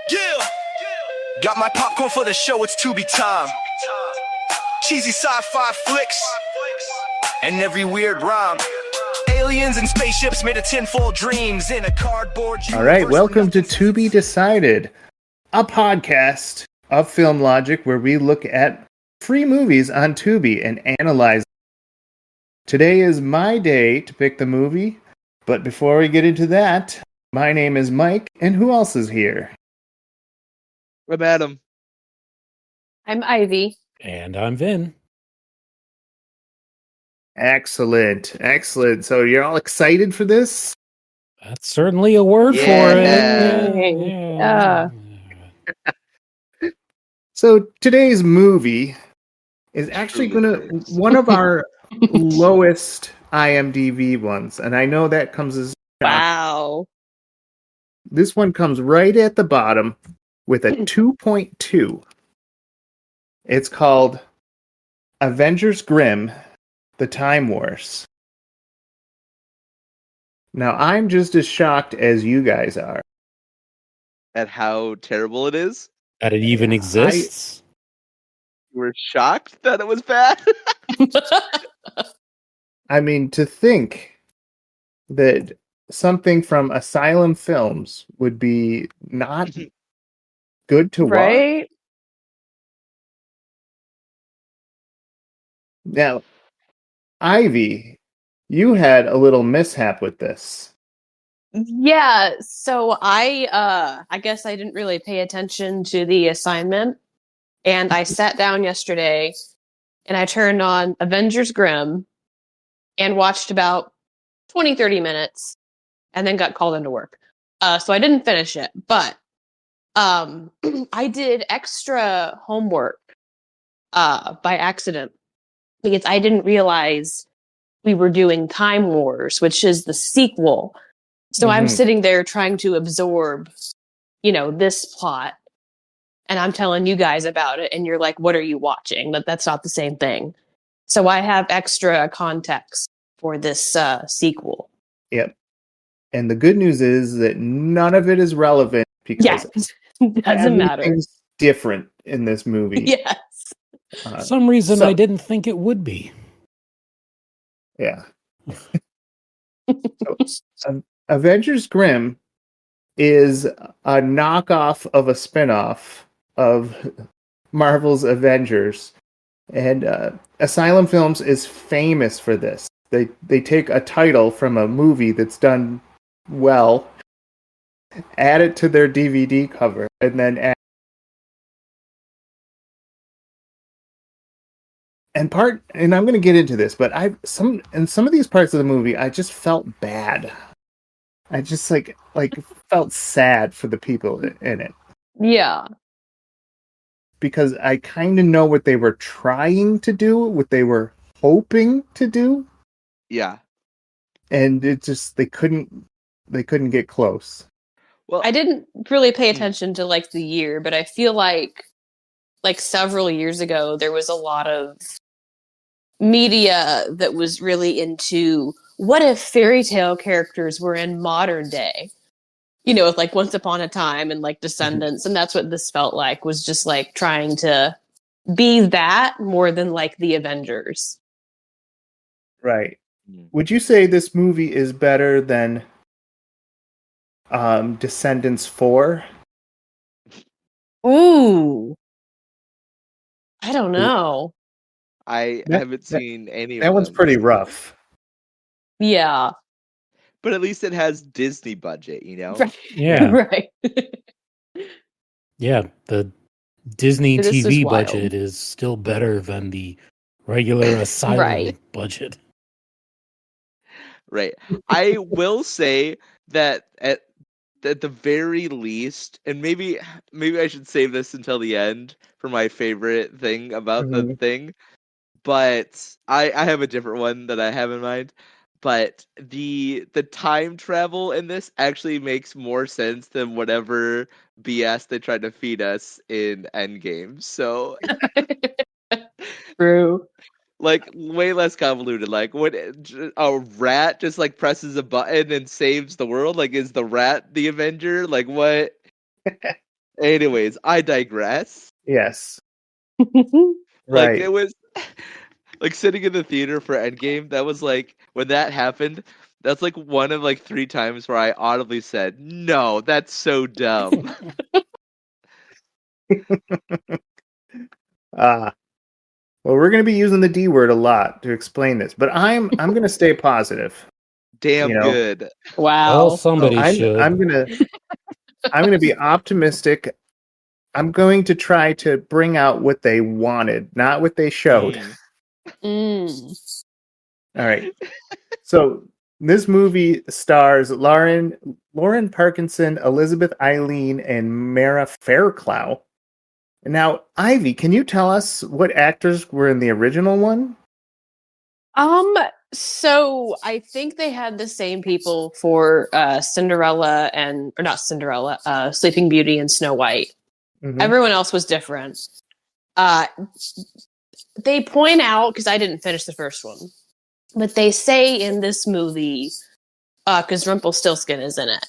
Yeah, got my popcorn for the show, it's Tubi time. Cheesy sci-fi flicks, and every weird rhyme. Aliens and spaceships made of tinfoil dreams in a cardboard universe. All right, welcome to To Be Decided, a podcast of Film Logic where we look at free movies on Tubi and analyze them. Today is my day to pick the movie, but before we get into that, my name is Mike, and who else is here? I'm Adam. I'm Ivy. And I'm Vin. Excellent. So you're all excited for this? That's certainly a word for it. Yeah. So today's movie is actually one of our lowest IMDb ones, and I know that comes as Wow. This one comes right at the bottom with a 2.2. It's called Avengers Grimm, The Time Wars. Now, I'm just as shocked as you guys are. At how terrible it is? That it even exists. You were shocked that it was bad? I mean, to think that something from Asylum Films would be not good to watch. Right? Now, Ivy, you had a little mishap with this. Yeah, so I guess I didn't really pay attention to the assignment, and I sat down yesterday and I turned on Avengers Grimm and watched about 20-30 minutes and then got called into work. So I didn't finish it, but I did extra homework by accident because I didn't realize we were doing Time Wars, which is the sequel. So I'm sitting there trying to absorb, this plot, and I'm telling you guys about it, and you're like, what are you watching? But that's not the same thing. So I have extra context for this sequel. Yep. And the good news is that none of it is relevant because it doesn't matter. Everything's different in this movie. Yes. For some reason, I didn't think it would be. Yeah. Avengers Grimm is a knockoff of a spinoff of Marvel's Avengers. And Asylum Films is famous for this. They take a title from a movie that's done well, add it to their DVD cover, and then add. And I'm going to get into this, but in some of these parts of the movie, I just felt bad. I just like felt sad for the people in it. Yeah. Because I kind of know what they were trying to do, what they were hoping to do. Yeah. And it just they couldn't get close. Well, I didn't really pay attention to the year, but I feel like several years ago there was a lot of media that was really into what if fairy tale characters were in modern day, with Once Upon a Time and Descendants. And that's what this felt like, was just trying to be that more than the Avengers. Right. Would you say this movie is better than Descendants 4? Ooh. I don't know. I haven't seen any of that one's them. Pretty rough. Yeah. But at least it has Disney budget, Right. Yeah. Right. Yeah, the Disney This TV is wild. budget is still better than the regular Asylum budget. Right. I will say that at the very least, and maybe I should save this until the end for my favorite thing about the thing, but I have a different one that I have in mind. But the time travel in this actually makes more sense than whatever BS they tried to feed us in Endgame. So True. way less convoluted. When a rat just presses a button and saves the world, is the rat the Avenger? What? Anyways, I digress. Yes. Like Right. it was like sitting in the theater for Endgame. That was like when that happened. That's like one of like 3 times where I audibly said, "No, that's so dumb." Well, we're going to be using the D word a lot to explain this, but I'm going to stay positive. Damn You know? good. Well, Wow. somebody should. I'm going to be optimistic. I'm going to try to bring out what they wanted, not what they showed. Mm. All right. So this movie stars Lauren Parkinson, Elizabeth Eileen, and Mara Fairclough. Now, Ivy, can you tell us what actors were in the original one? So I think they had the same people for Cinderella or not Cinderella, Sleeping Beauty and Snow White. Mhm. Everyone else was different. They point out, because I didn't finish the first one, but they say in this movie, because Rumpelstiltskin is in it,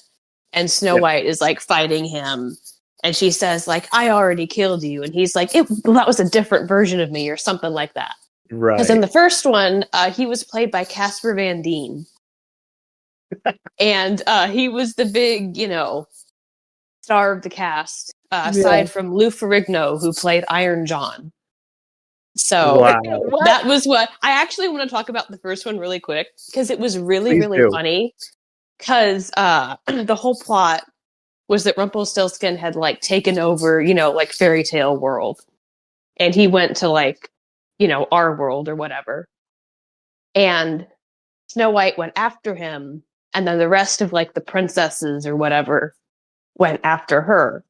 and Snow Yep. White is like fighting him, and she says like, "I already killed you," and he's like, well, "That was a different version of me," or something like that. Because in Right. the first one, he was played by Casper Van Dien, and he was the big, star of the cast, aside from Lou Ferrigno, who played Iron John. So Wow. that was what I actually want to talk about the first one really quick, because it was really, Please really do. funny. Because the whole plot was that Rumpelstiltskin had like taken over, like fairy tale world, and he went to like, our world or whatever. And Snow White went after him, and then the rest of like the princesses or whatever went after her.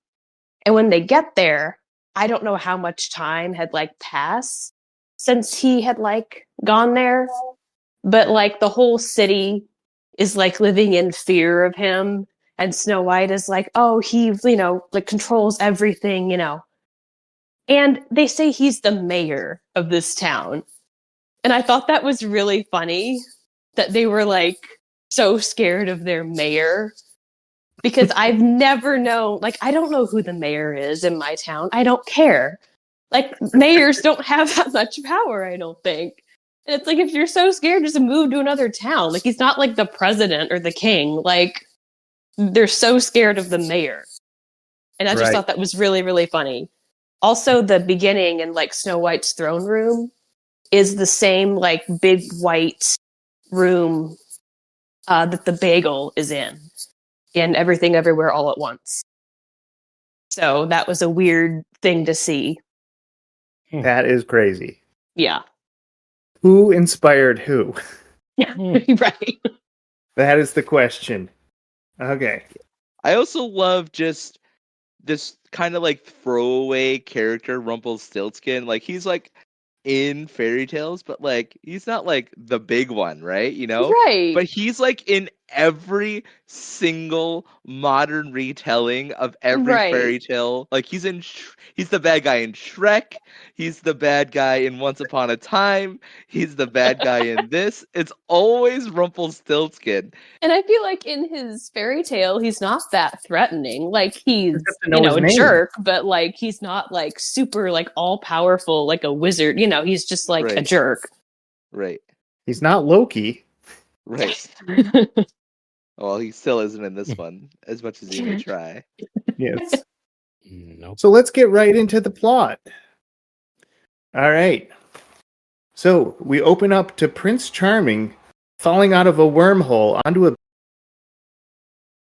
And when they get there, I don't know how much time had like passed since he had like gone there, but like the whole city is like living in fear of him, and Snow White is like, "Oh, he, like controls everything, And they say he's the mayor of this town. And I thought that was really funny that they were like so scared of their mayor, because I've never known, like, I don't know who the mayor is in my town. I don't care. Like, mayors don't have that much power, I don't think. And it's like, if you're so scared, just move to another town. Like, he's not like the president or the king. Like, they're so scared of the mayor. And I just Right. thought that was really, really funny. Also, the beginning in like Snow White's throne room is the same like big white room that the bagel is in Everything Everywhere All at Once. So that was a weird thing to see. That is crazy. Yeah. Who inspired who? Yeah. Right. That is the question. Okay. I also love just this kind of like throwaway character, Rumpelstiltskin. Like he's like in fairy tales, but like he's not like the big one, right? Right. But he's like in every single modern retelling of every Right. fairy tale. Like he's the bad guy in Shrek. He's the bad guy in Once Upon a Time. He's the bad guy in this. It's always Rumpelstiltskin. And I feel like in his fairy tale, he's not that threatening. Like he's, You have to know his a name. jerk, but like he's not like super like all powerful like a wizard. He's just like a Right. jerk. Right. He's not Loki. Right. Well, he still isn't in this one, as much as he may try. Yes. Nope. So let's get right into the plot. All right. So we open up to Prince Charming falling out of a wormhole onto a...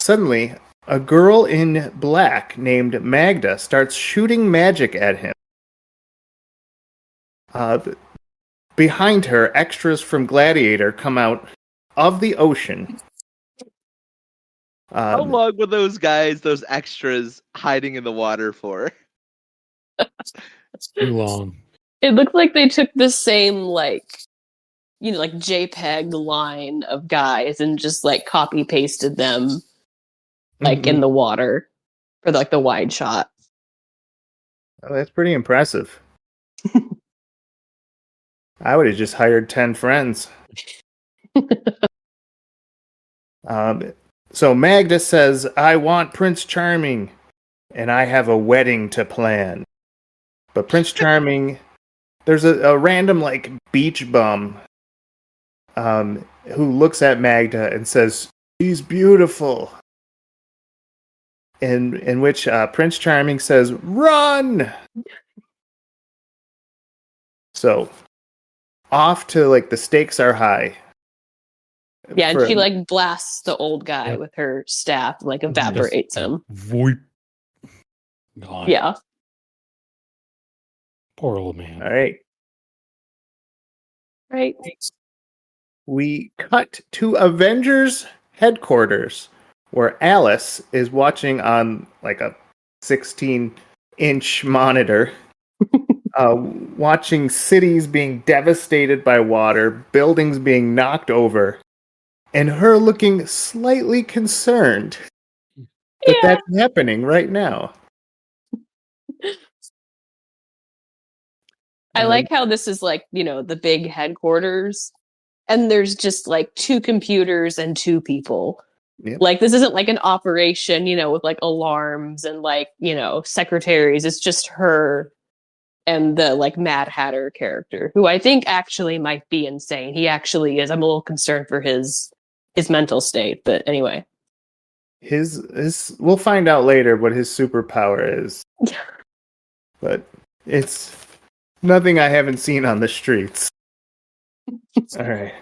Suddenly, a girl in black named Magda starts shooting magic at him. Behind her, extras from Gladiator come out of the ocean. How long were those extras, hiding in the water for? Too long. It looked like they took the same like JPEG line of guys and just like copy pasted them like in the water for like the wide shot. Oh, that's pretty impressive. I would have just hired 10 friends. So Magda says, "I want Prince Charming." and I have a wedding to plan. But Prince Charming, there's a random like beach bum who looks at Magda and says, "She's beautiful." In which Prince Charming says, "Run!" So off to like the stakes are high. Yeah, and she like blasts the old guy with her staff, like evaporates him. Voip. Gone. Yeah. Poor old man. All right. Right. We cut to Avengers headquarters, where Alice is watching on like a 16-inch monitor, watching cities being devastated by water, buildings being knocked over, and her looking slightly concerned that that's happening right now. I like how this is like, the big headquarters, and there's just like 2 computers and 2 people. Yep. Like, this isn't like an operation, with like alarms and like, secretaries. It's just her and the like Mad Hatter character, who I think actually might be insane. He actually is. I'm a little concerned for his mental state, but anyway. His we'll find out later what his superpower is. But it's nothing I haven't seen on the streets. All right.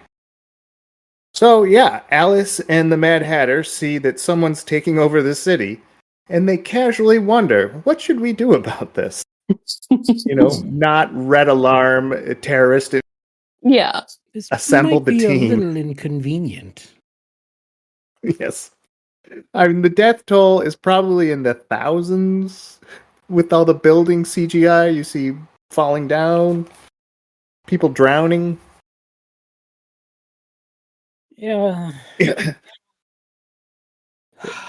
So, yeah, Alice and the Mad Hatter see that someone's taking over the city, and they casually wonder, what should we do about this? Not red alarm, a terrorist. Yeah. Assemble the team. A little inconvenient. Yes. I mean, the death toll is probably in the thousands with all the building CGI you see falling down, people drowning. Yeah.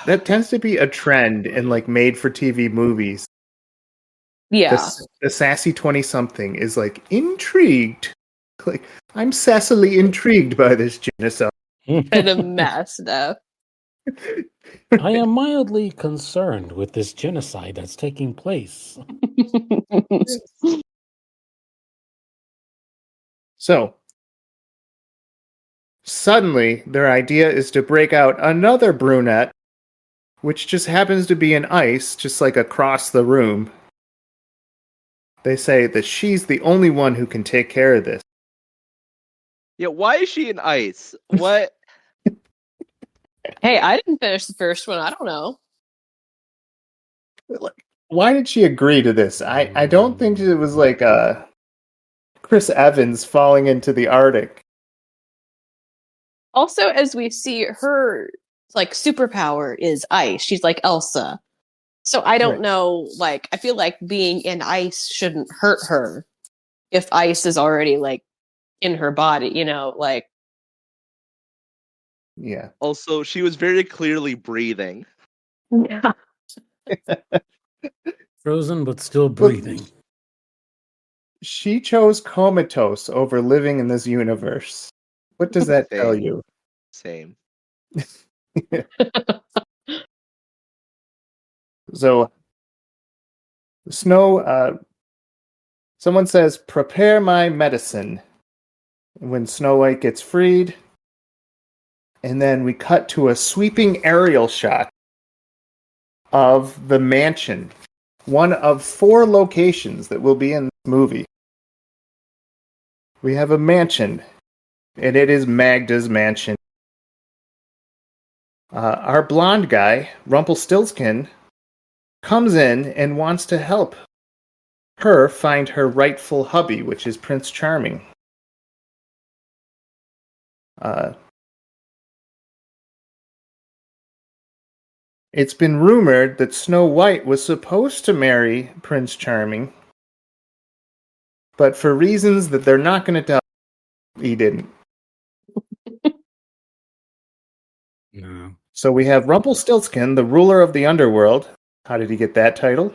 That tends to be a trend in like made-for-TV movies. Yeah. The sassy 20-something is like intrigued. Like, I'm sassily intrigued by this genocide. And a mess, though. I am mildly concerned with this genocide that's taking place. So, suddenly, their idea is to break out another brunette, which just happens to be in ice, just like across the room. They say that she's the only one who can take care of this. Yeah, why is she in ice? What? Hey, I didn't finish the first one. I don't know. Why did she agree to this? I don't think it was like Chris Evans falling into the Arctic. Also, as we see, her like superpower is ice. She's like Elsa. So I don't know, like, I feel like being in ice shouldn't hurt her if ice is already like in her body, like. Yeah. Also, she was very clearly breathing. Yeah. Frozen, but still breathing. She chose comatose over living in this universe. What does that tell you? Same. So, Snow, someone says, prepare my medicine. When Snow White gets freed, and then we cut to a sweeping aerial shot of the mansion. One of 4 locations that will be in this movie. We have a mansion, and it is Magda's mansion. Our blonde guy, Rumpelstiltskin, comes in and wants to help her find her rightful hubby, which is Prince Charming. It's been rumored that Snow White was supposed to marry Prince Charming, but for reasons that they're not going to tell, he didn't. No. So we have Rumpelstiltskin, the ruler of the underworld. How did he get that title?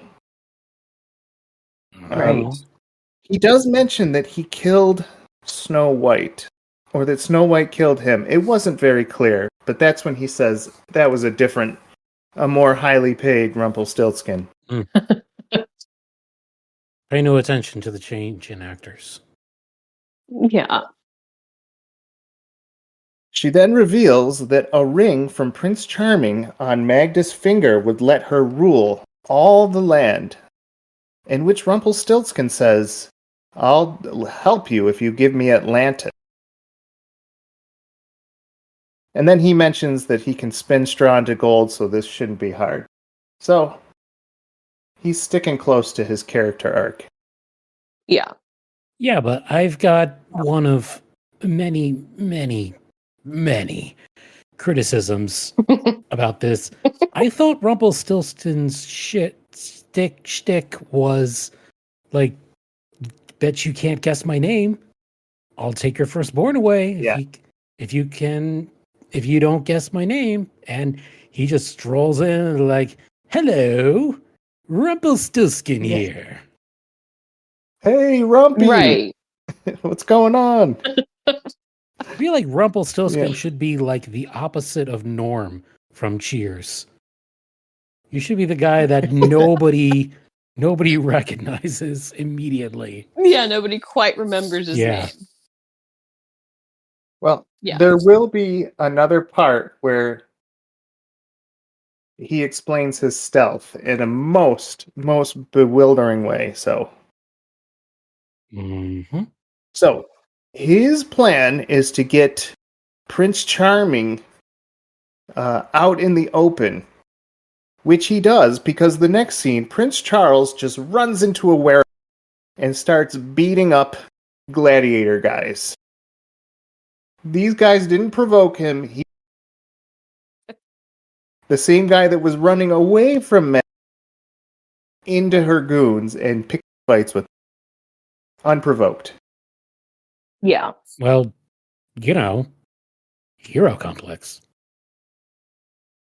Right. He does mention that he killed Snow White, or that Snow White killed him. It wasn't very clear, but that's when he says that was a more highly paid Rumpelstiltskin. Pay no attention to the change in actors. Yeah. She then reveals that a ring from Prince Charming on Magda's finger would let her rule all the land, in which Rumpelstiltskin says, "I'll help you if you give me Atlantis." And then he mentions that he can spin straw into gold, so this shouldn't be hard. So, he's sticking close to his character arc. Yeah. Yeah, but I've got one of many, many, many criticisms about this. I thought Rumpelstiltskin's shtick was like, bet you can't guess my name. I'll take your firstborn away Yeah. if you don't guess my name. And he just strolls in like, hello, Rumpelstiltskin Yeah. here. Hey, Rumpy! Right. What's going on? I feel like Rumpelstiltskin Yeah. should be like the opposite of Norm from Cheers. You should be the guy that nobody recognizes immediately. Yeah, nobody quite remembers his Yeah. name. Well, Yeah. there will be another part where he explains his stealth in a most bewildering way. So his plan is to get Prince Charming out in the open, which he does because the next scene, Prince Charles just runs into a warehouse and starts beating up gladiator guys. These guys didn't provoke him. The same guy that was running away from Meg into her goons and picked fights with them, unprovoked. Yeah. Well, hero complex.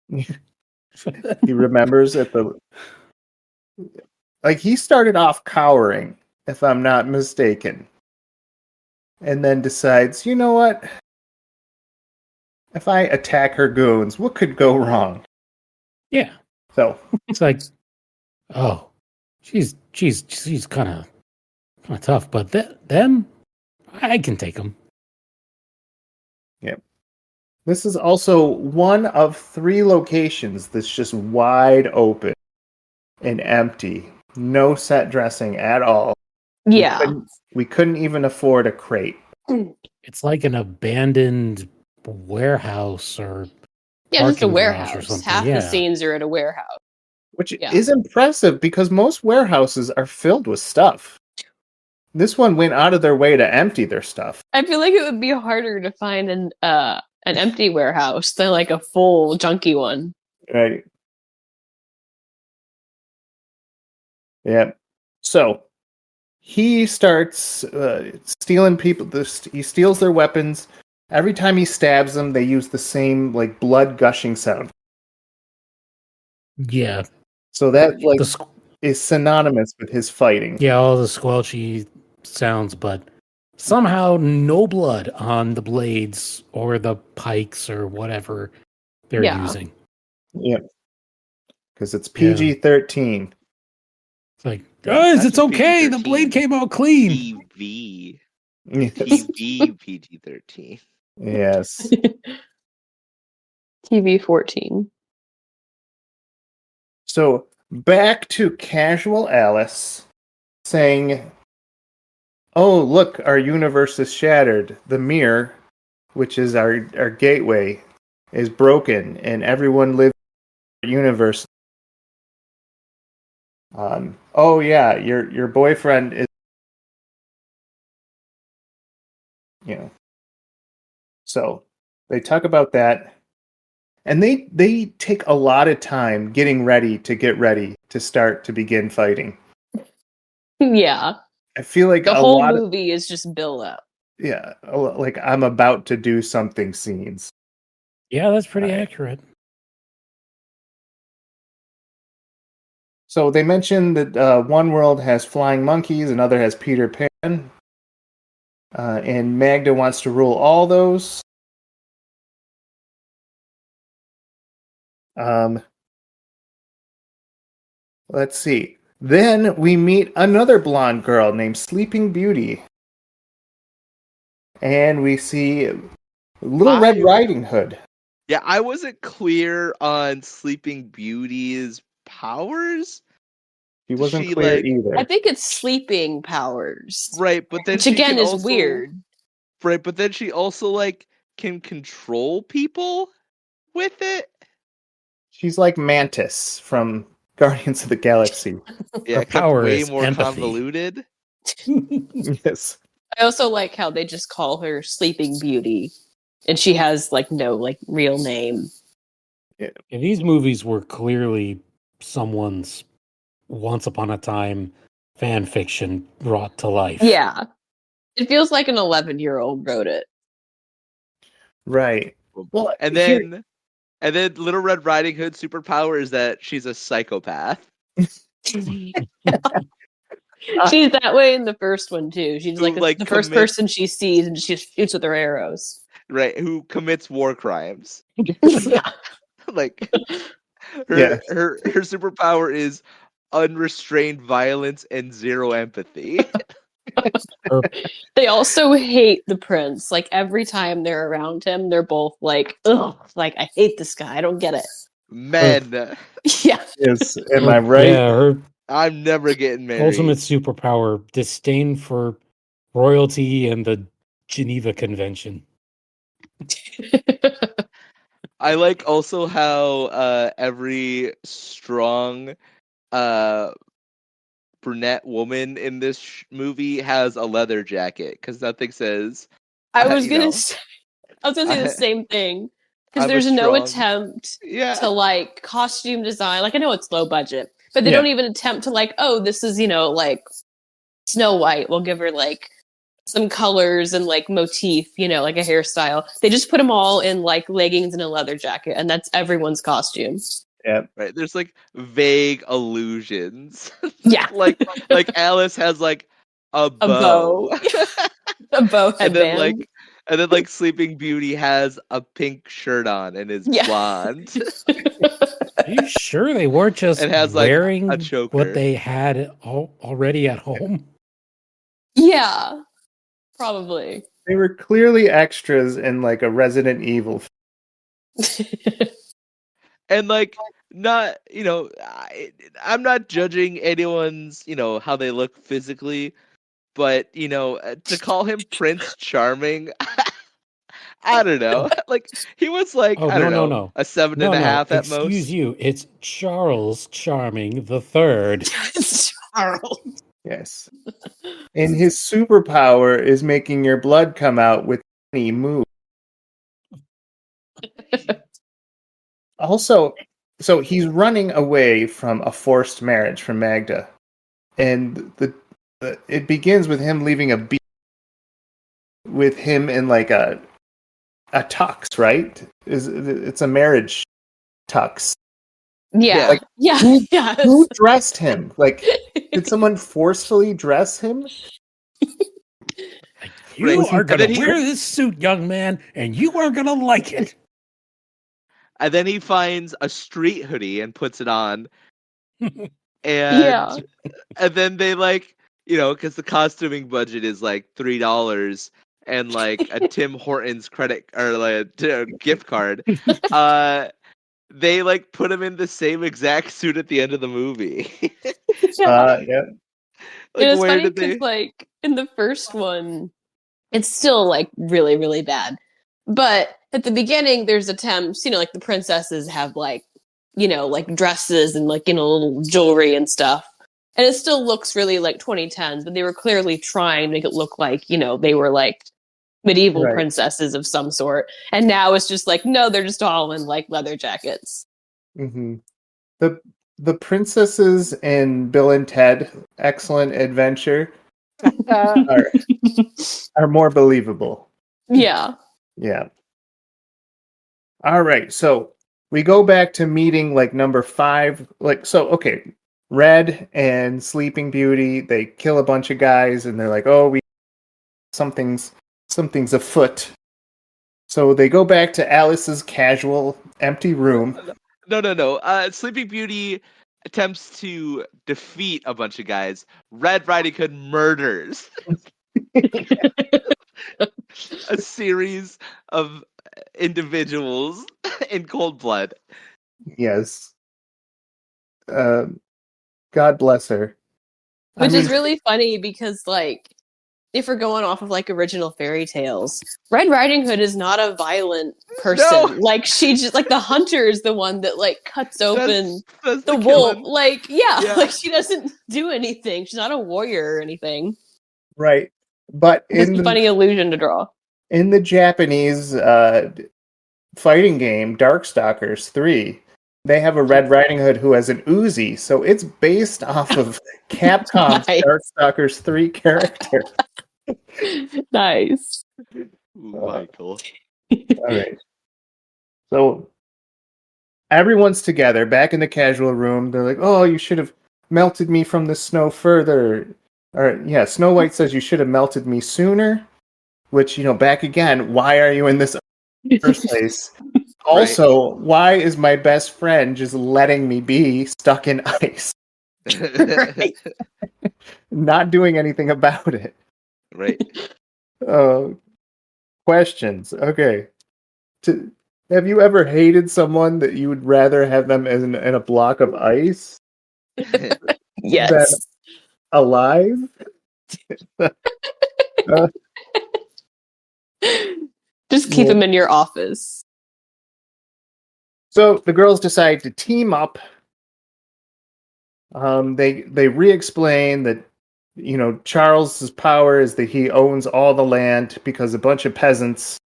He remembers he started off cowering, if I'm not mistaken, and then decides, you know what? If I attack her goons, what could go wrong? Yeah. So It's like, oh, she's kind of tough, but them, I can take them. Yep. This is also one of 3 locations that's just wide open and empty. No set dressing at all. Yeah. We couldn't even afford a crate. It's like an abandoned warehouse or Yeah, just a parking garage warehouse. or something. Half the Yeah. scenes are at a warehouse. Which Yeah. is impressive because most warehouses are filled with stuff. This one went out of their way to empty their stuff. I feel like it would be harder to find an empty warehouse than like a full junky one. Right. Yeah. So he starts stealing people. He steals their weapons. Every time he stabs them, they use the same like blood gushing sound. Yeah. So that is synonymous with his fighting. Yeah, all the squelchy sounds, but somehow no blood on the blades or the pikes or whatever they're using. Yeah. Because it's PG-13. It's like, guys, it's okay. PG-13. The blade came out clean. TV. Yes. TV PG-13. Yes. TV 14. So back to casual Alice saying, "Oh, look, our universe is shattered. The mirror, which is our gateway, is broken, and everyone lives in our universe." Oh yeah, your boyfriend is, So they talk about that, and they take a lot of time getting ready to start to begin fighting. Yeah. I feel like the whole movie is just build up. Yeah, like I'm about to do something scenes. Yeah, that's pretty accurate. So they mentioned that one world has flying monkeys, another has Peter Pan, and Magda wants to rule all those. Let's see. Then we meet another blonde girl named Sleeping Beauty. And we see Little Red Riding Hood. Yeah, I wasn't clear on Sleeping Beauty's powers. She Does wasn't she, clear like- either. I think it's sleeping powers. Right, but then Which she again can is also, weird. Right, but then she also like can control people with it. She's like Mantis from Guardians of the Galaxy. Yeah, Her except power way is more empathy. convoluted. Yes. I also like how they just call her Sleeping Beauty. And she has like no like real name. Yeah, these movies were clearly someone's once upon a time fan fiction brought to life. Yeah. It feels like an 11-year-old wrote it. Right. Well, And here- then Little Red Riding Hood's superpower is that she's a psychopath. She's that way in the first one too. She's Who, like, like, the first commits- person she sees and she shoots with her arrows. Right, who commits war crimes. Yeah. Like Yeah. her superpower is unrestrained violence and zero empathy. They also hate the prince. Like every time they're around him, they're both like, ugh, like I hate this guy. I don't get it. Men, Yeah. Yes. Am I right? Yeah, her I'm never getting married. ultimate superpower, disdain for royalty and the Geneva Convention. I like also how every strong brunette woman in this movie has a leather jacket because nothing says I was you gonna know, say, the same thing. Because I'm a there's no strong- attempt yeah. to like costume design. Like I know it's low budget, but they Yeah. don't even attempt to like, oh, this is, like Snow White. We'll give her like some colors and like motif, like a hairstyle. They just put them all in like leggings and a leather jacket, and that's everyone's costume. Yeah. Right. There's like vague allusions. Yeah. like Alice has like a bow. A bow and headband. then like Sleeping Beauty has a pink shirt on and is Yeah. blonde. Are you sure they weren't just It has, like, wearing a choker. what they had already at home? Yeah, probably. They were clearly extras in like a Resident Evil. And like not I'm not judging anyone's how they look physically, but to call him Prince Charming, I don't know. Like he was like Oh, I don't no, know, no. a 7.5 at most. Excuse you. It's Charles Charming the Third. Charles. Yes. And his superpower is making your blood come out with any move. Also, so he's running away from a forced marriage from Magda. And it begins with him leaving a beach with him in like a tux, right? It's a marriage tux. Yeah. Like, yeah. who- Yes. Who dressed him? Like, did someone forcefully dress him? You Right. are And going then to he- wear this suit, young man, and you are going to like it. And then he finds a street hoodie and puts it on. And Yeah. and then they like, because the costuming budget is like $3 and like a Tim Hortons credit or like a gift card. They like put him in the same exact suit at the end of the movie. Yeah. And it's funny because, like, in the first one, it's still, like, really, really bad. But at the beginning, there's attempts, like, the princesses have, like, like, dresses and, like, little jewelry and stuff. And it still looks really, like, 2010s, but they were clearly trying to make it look like, they were, like, medieval Right. princesses of some sort. And now it's just like, no, they're just all in, like, leather jackets. Mm-hmm. The princesses in Bill and Ted Excellent Adventure are more believable. Yeah. Yeah. All right. So we go back to meeting like number 5. Like, so, okay. Red and Sleeping Beauty, they kill a bunch of guys and they're like, oh, something's afoot. So they go back to Alice's casual empty room. No. Sleeping Beauty attempts to defeat a bunch of guys. Red Riding Hood murders a series of individuals in cold blood. Yes. God bless her. Which is really funny because, like, if we're going off of like original fairy tales, Red Riding Hood is not a violent person. No! Like, she just like the hunter is the one that like cuts open That's the killing. wolf. Like, yeah, Yeah. like she doesn't do anything. She's not a warrior or anything. Right. But It's a funny illusion to draw. in the Japanese fighting game, Darkstalkers 3, they have a Red Riding Hood who has an Uzi, so it's based off of Capcom's Nice. Darkstalkers 3 character. Nice. Ooh, Michael. All right. So everyone's together back in the casual room. They're like, "Oh, you should have melted me from the snow further." Or yeah, Snow White says you should have melted me sooner. Which, back again, why are you in this first place? Also, why is my best friend just letting me be stuck in ice? Right. Not doing anything about it. Right. Questions. Okay. Have you ever hated someone that you would rather have them in a block of ice Yes. than alive? Just keep him in your office. So the girls decide to team up. They re-explain that Charles's power is that he owns all the land because a bunch of peasants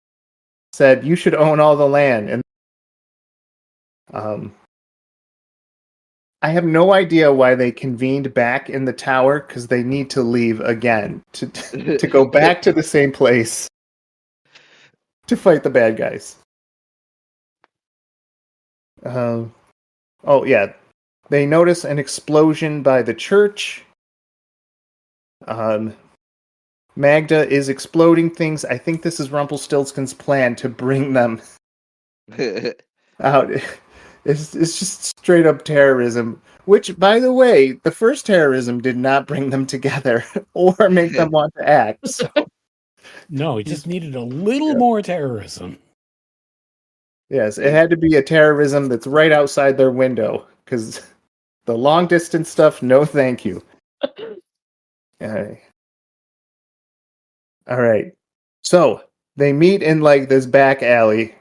said you should own all the land, and I have no idea why they convened back in the tower because they need to leave again to go back to the same place to fight the bad guys. Oh yeah, they notice an explosion by the church. Magda is exploding things. I think this is Rumpelstiltskin's plan to bring them out. It's just straight up terrorism. Which, by the way, the first terrorism did not bring them together or make them want to act. So. No, he just needed a little more terrorism. Yes, it had to be a terrorism that's right outside their window, because the long distance stuff, no thank you. All right. So they meet in like this back alley,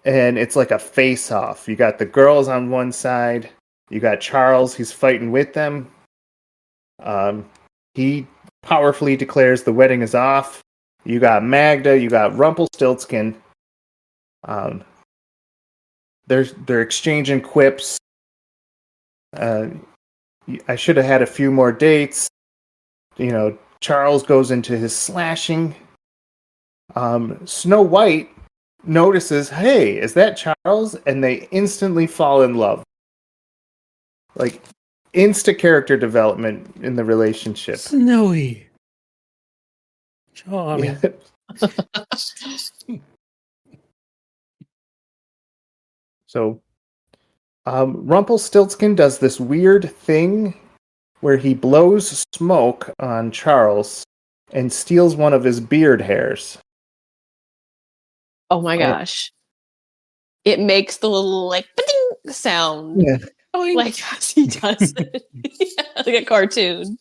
and it's like a face-off. You got the girls on one side, you got Charles, he's fighting with them. He powerfully declares the wedding is off. You got Magda, you got Rumpelstiltskin. They're exchanging quips. I should have had a few more dates. Charles goes into his slashing. Snow White notices, hey, is that Charles? And they instantly fall in love. Like, insta character development in the relationship. Snowy. Charming. Yeah. So, Rumpelstiltskin does this weird thing where he blows smoke on Charles and steals one of his beard hairs. Oh my gosh. It makes the little like ba-ding sound. Yeah. Like as he does it. Yeah, like a cartoon.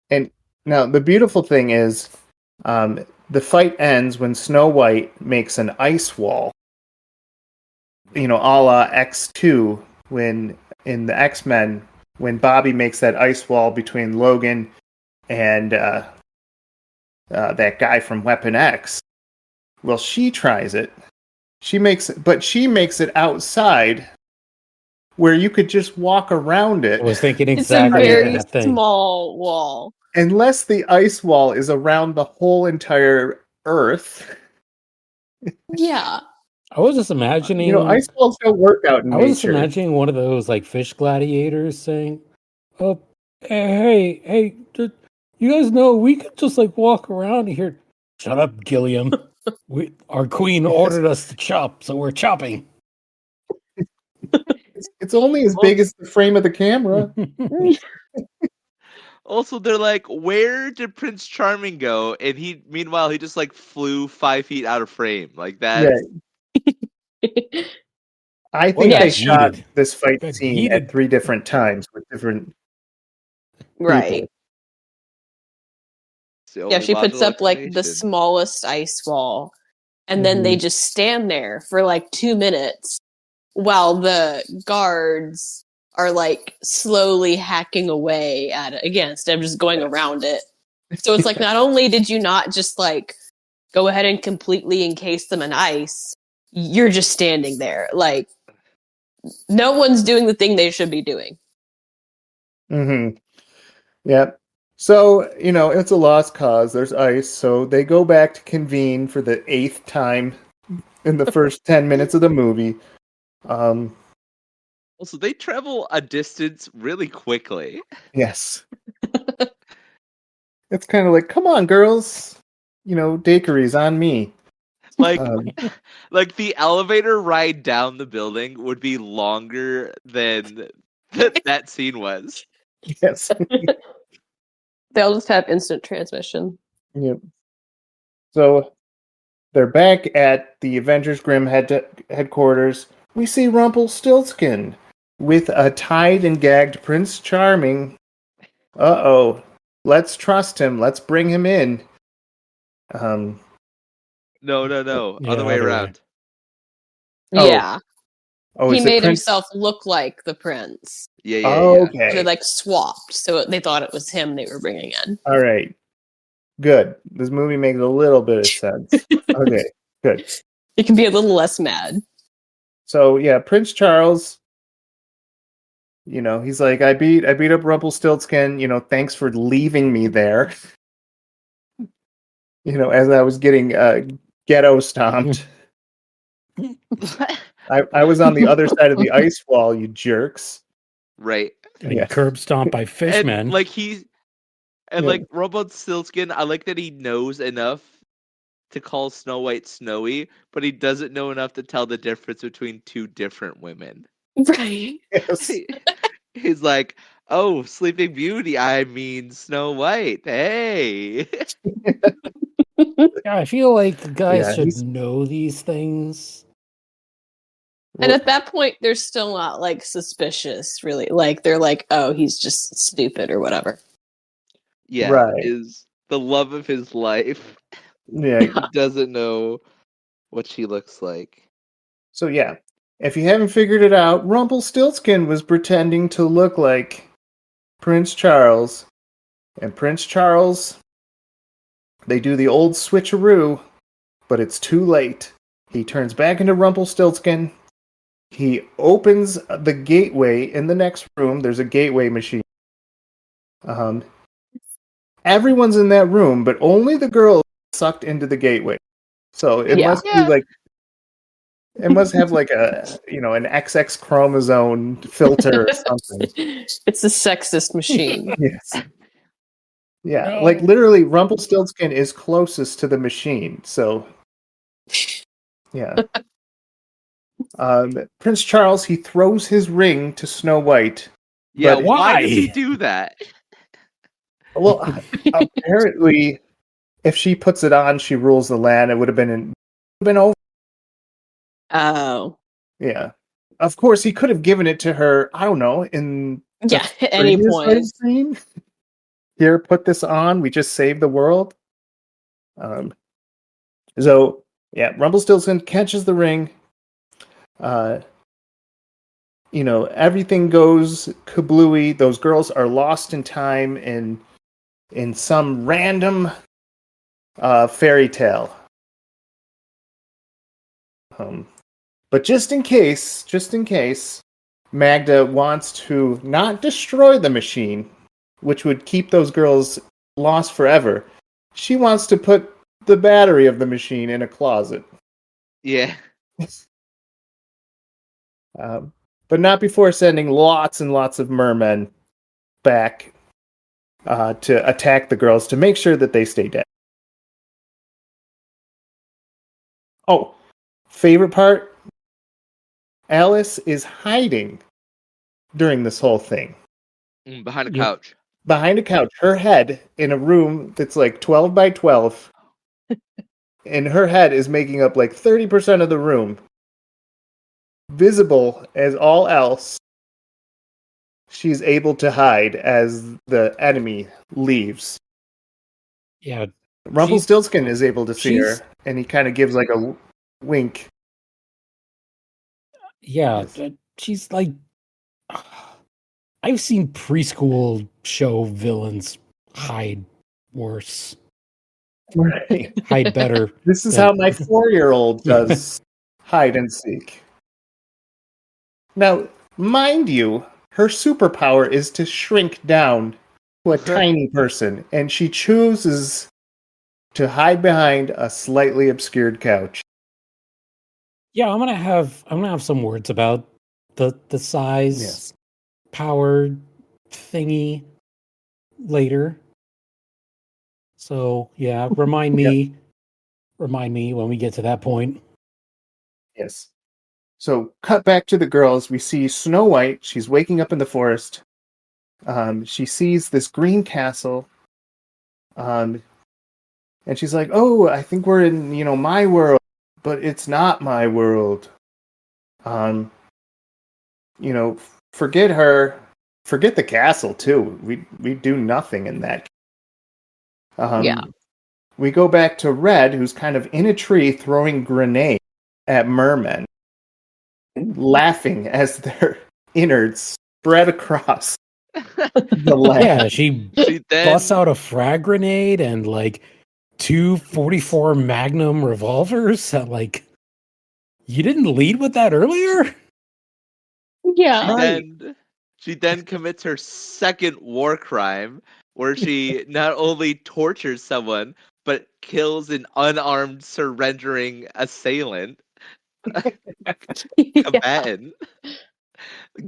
And now the beautiful thing is the fight ends when Snow White makes an ice wall. A la X2 when in the X-Men when Bobby makes that ice wall between Logan and that guy from Weapon X. Well, she tries it. She makes it outside where you could just walk around it. I was thinking exactly it's a very that thing. small wall. Unless the ice wall is around the whole entire Earth. Yeah. I was just imagining. Ice walls don't work out in nature. I was just imagining one of those like fish gladiators saying, "Oh, hey, you guys know we could just like walk around here." Shut up, Gilliam. Our queen ordered us to chop, so we're chopping. It's only as big as the frame of the camera. Also, they're like, where did Prince Charming go? And meanwhile, he just like flew 5 feet out of frame. Like that's I Well, think got they shot heated. this fight Got scene heated. at 3 different times with different Right. people. the Yeah, only she puts logical up like the explanation. smallest ice wall, and then they just stand there for like 2 minutes while the guards are like slowly hacking away at it again instead of just going around it. So it's like, not only did you not just like go ahead and completely encase them in ice, you're just standing there. Like, no one's doing the thing they should be doing. Mm-hmm. Yep. So, it's a lost cause. There's ice. So they go back to convene for the 8th time in the first 10 minutes of the movie. Also, they travel a distance really quickly. Yes. It's kind of like, come on, girls. Daiquiris on me. Like, Um, like the elevator ride down the building would be longer than that scene was. yes. They'll just have instant transmission. Yep. So they're back at the Avengers Grimm headquarters. We see Rumpelstiltskin with a tied and gagged Prince Charming. Uh-oh. Let's trust him. Let's bring him in. No. Yeah, Other way around. Oh. Yeah. Oh, He is it made Prince? himself look like the prince. Yeah. So they Okay. like swapped, so they thought it was him they were bringing in. All right. Good. This movie makes a little bit of sense. Okay. Good. You can be a little less mad. So yeah, Prince Charles. He's like, I beat up Rumpelstiltskin. Thanks for leaving me there. As I was getting ghetto stomped. I was on the other side of the ice wall, you jerks. Right. Getting Yeah. curb stomped by fishmen. And like Rumpelstiltskin, I like that he knows enough to call Snow White snowy, but he doesn't know enough to tell the difference between two different women. Right. Yes. He's like, oh, Sleeping Beauty, I mean Snow White. Hey. Yeah, I feel like guys Yeah, should he's- know these things. And at that point, they're still not like suspicious, really. Like they're like, oh, he's just stupid or whatever. Yeah, Right. is the love of his life. Yeah. He doesn't know what she looks like. So yeah, if you haven't figured it out, Rumpelstiltskin was pretending to look like Prince Charles. And Prince Charles, they do the old switcheroo, but it's too late. He turns back into Rumpelstiltskin. He opens the gateway in the next room. There's a gateway machine. Everyone's in that room, but only the girl is sucked into the gateway. So it Yeah. must be like, it must have like an XX chromosome filter or something. It's a sexist machine. Yes. Yeah, No. like literally Rumpelstiltskin is closest to the machine. So yeah. Prince Charles, he throws his ring to Snow White. Yeah, But why does he why? do that? Well, apparently, if she puts it on, she rules the land. It would have been over. Oh. Yeah. Of course, he could have given it to her. I don't know. In Yeah, at any previous point. fight scene. Here, put this on. We just saved the world. So yeah, Rumpelstiltskin catches the ring. Everything goes kablooey. Those girls are lost in time in some random fairy tale. But just in case, Magda wants to not destroy the machine, which would keep those girls lost forever. She wants to put the battery of the machine in a closet. Yeah. But not before sending lots and lots of mermen back to attack the girls to make sure that they stay dead. Oh, favorite part? Alice is hiding during this whole thing. Behind a Yeah. couch. Behind a couch, her head in a room that's like 12 by 12, and her head is making up like 30% of the room. Visible as all else, she's able to hide as the enemy leaves. Yeah, Rumpelstiltskin is able to see she's- her, and he kind of gives like a wink. yeah. Yes. She's like, I've seen preschool show villains hide worse, Right. hide better. This is than- how my 4-year-old does hide and seek. Now, mind you, her superpower is to shrink down to a tiny person, and she chooses to hide behind a slightly obscured couch. Yeah, I'm gonna have some words about the size Yes. power thingy later. So yeah, remind me when we get to that point. Yes. So, cut back to the girls. We see Snow White. She's waking up in the forest. She sees this green castle. And she's like, "Oh, I think we're in, my world, but it's not my world." Um, forget her. Forget the castle too. We do nothing in that. Yeah. We go back to Red, who's kind of in a tree throwing grenades at mermen, laughing as their innards spread across the land. Yeah, she She then busts out a frag grenade and like two 44 Magnum revolvers. That, like, you didn't lead with that earlier? Yeah. Right. she then commits her second war crime, where she not only tortures someone but kills an unarmed surrendering assailant, Yeah. combatant,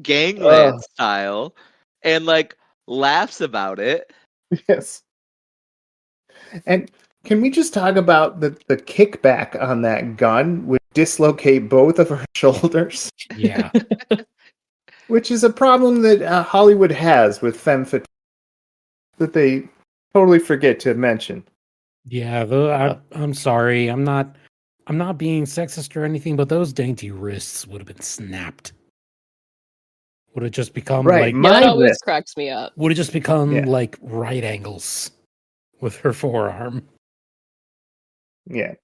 gangland Ugh. style, and like laughs about it. Yes. And can we just talk about the kickback on that gun would dislocate both of her shoulders? Yeah. Which is a problem that Hollywood has with femme fatale that they totally forget to mention. Yeah, I'm sorry. I'm not being sexist or anything, but those dainty wrists would have been snapped. Would have just become Right, like Yeah, that my always wrist. cracks me up. would have just become Yeah. like right angles with her forearm. Yeah.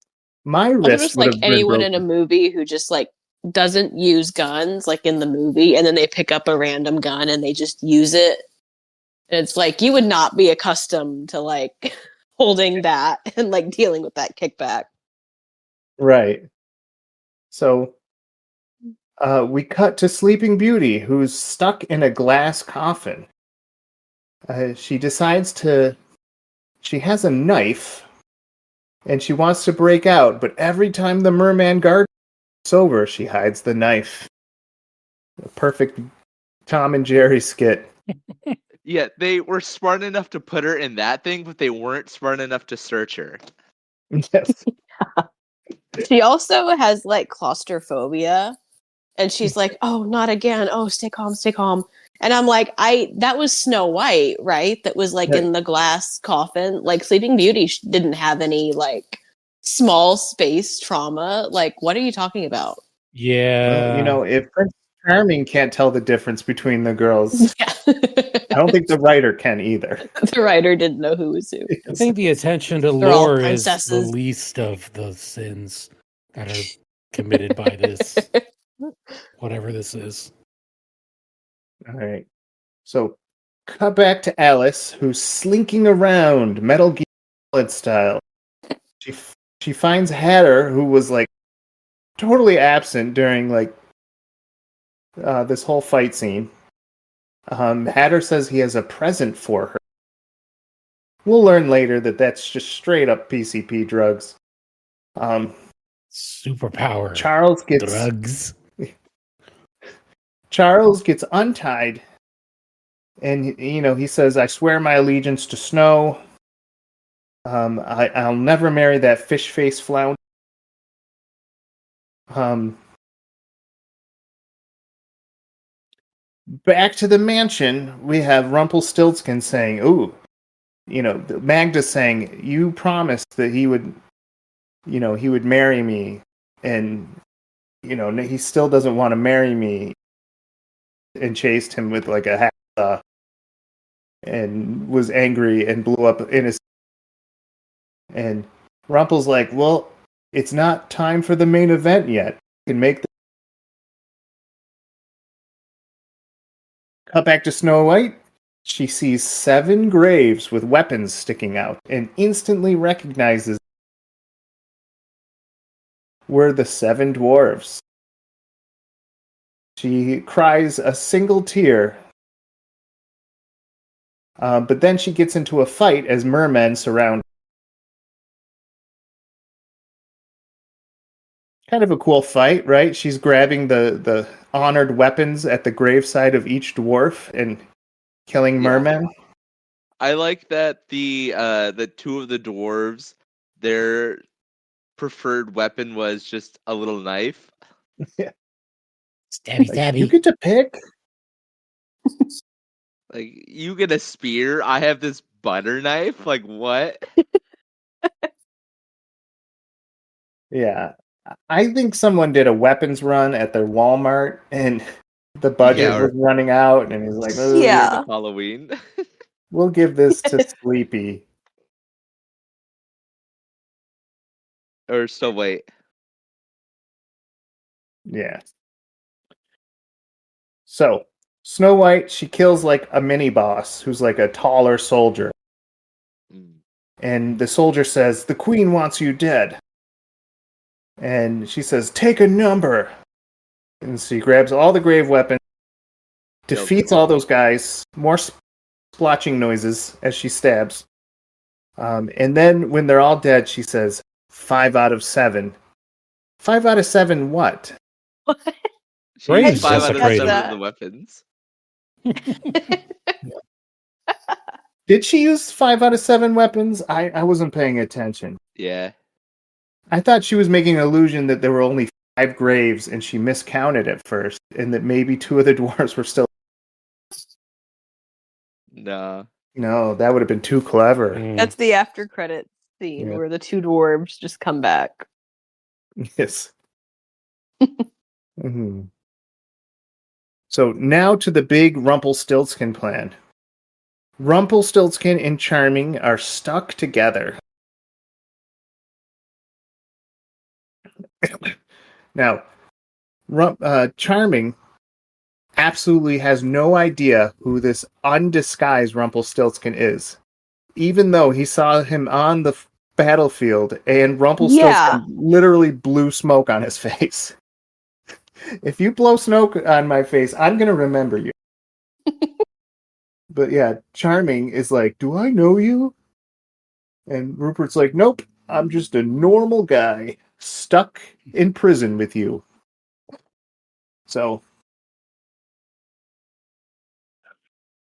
My Also, wrist just would like have been anyone in a broken. movie who just like doesn't use guns, like in the movie, and then they pick up a random gun and they just use it. And it's like you would not be accustomed to like holding that and like dealing with that kickback. Right. So we cut to Sleeping Beauty, who's stuck in a glass coffin. She decides to. She has a knife, and she wants to break out, but every time the merman guard is over, she hides the knife. A perfect Tom and Jerry skit. Yeah, they were smart enough to put her in that thing, but they weren't smart enough to search her. Yes. She also has like claustrophobia, and she's like, "Oh, not again. Oh, stay calm, stay calm." And I'm like, that was Snow White, right? That was like Right. in the glass coffin. Like Sleeping Beauty didn't have any like small space trauma. Like, what are you talking about? Yeah. Well, if Prince Charming can't tell the difference between the girls, Yeah. I don't think the writer can either. The writer didn't know who was who. I think the attention to They're all lore is the princesses. least of the sins that are committed by this, whatever this is. All right. So, cut back to Alice, who's slinking around Metal Gear Solid style. She finds Hatter, who was like totally absent during like this whole fight scene. Hatter says he has a present for her. We'll learn later that that's just straight up PCP drugs. Superpower. Charles gets untied, and he says, "I swear my allegiance to Snow. I'll never marry that fish face flounder." back to the mansion, we have Rumpelstiltskin saying, "Ooh, Magda saying, you promised that he would, he would marry me, and he still doesn't want to marry me," and chased him with like a hacksaw, and was angry and blew up in his. And Rumpel's like, "Well, it's not time for the main event yet. You can make the." Cut back to Snow White. She sees 7 graves with weapons sticking out and instantly recognizes were the 7 dwarves. She cries a single tear, but then she gets into a fight as mermen surround. Kind of a cool fight, right? She's grabbing the honored weapons at the graveside of each dwarf and killing mermen. I like that the 2 of the dwarves, their preferred weapon was just a little knife. Yeah. Stabby, Like, stabby. you get to pick. Like, you get a spear, I have this butter knife. Like, what? Yeah. I think someone did a weapons run at their Walmart and the budget was running out, and he's like, "Oh, Yeah. Halloween. we'll give this to Sleepy." Or Snow White. Yeah. So, Snow White, she kills like a mini boss who's like a taller soldier. And the soldier says, "The queen wants you dead." And she says, "Take a number." And she grabs all the grave weapons, defeats all those guys, more splotching noises as she stabs. And then when they're all dead, she says, 5 out of 7. 5 out of 7 what? What? She used Brains 5 out of 7 desecrated. of the weapons. Did she use 5 out of 7 weapons? I wasn't paying attention. Yeah. I thought she was making an illusion that there were only 5 graves and she miscounted at first, and that maybe 2 of the dwarves were still. Nah. No, that would have been too clever. That's the after credits scene where the 2 dwarves just come back. Yes. Mm-hmm. So now to the big Rumpelstiltskin plan. Rumpelstiltskin and Charming are stuck together. Now, Charming absolutely has no idea who this undisguised Rumpelstiltskin is, even though he saw him on the battlefield and Rumpelstiltskin literally blew smoke on his face. If you blow smoke on my face, I'm going to remember you. But yeah, Charming is like, "Do I know you?" And Rupert's like, "Nope, I'm just a normal guy stuck in prison with you." So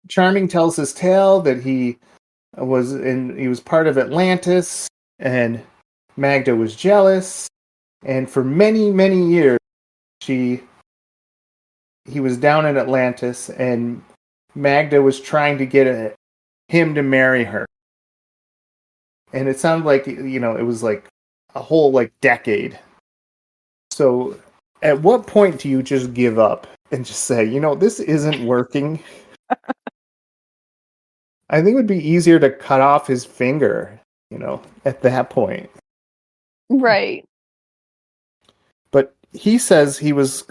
Charming tells his tale that he was part of Atlantis, and Magda was jealous, and for many, many years he was down in Atlantis, and Magda was trying to get him to marry her. And it sounded like, it was like a whole decade. So at what point do you just give up and just say, this isn't working? I think it would be easier to cut off his finger, at that point. Right. But he says he was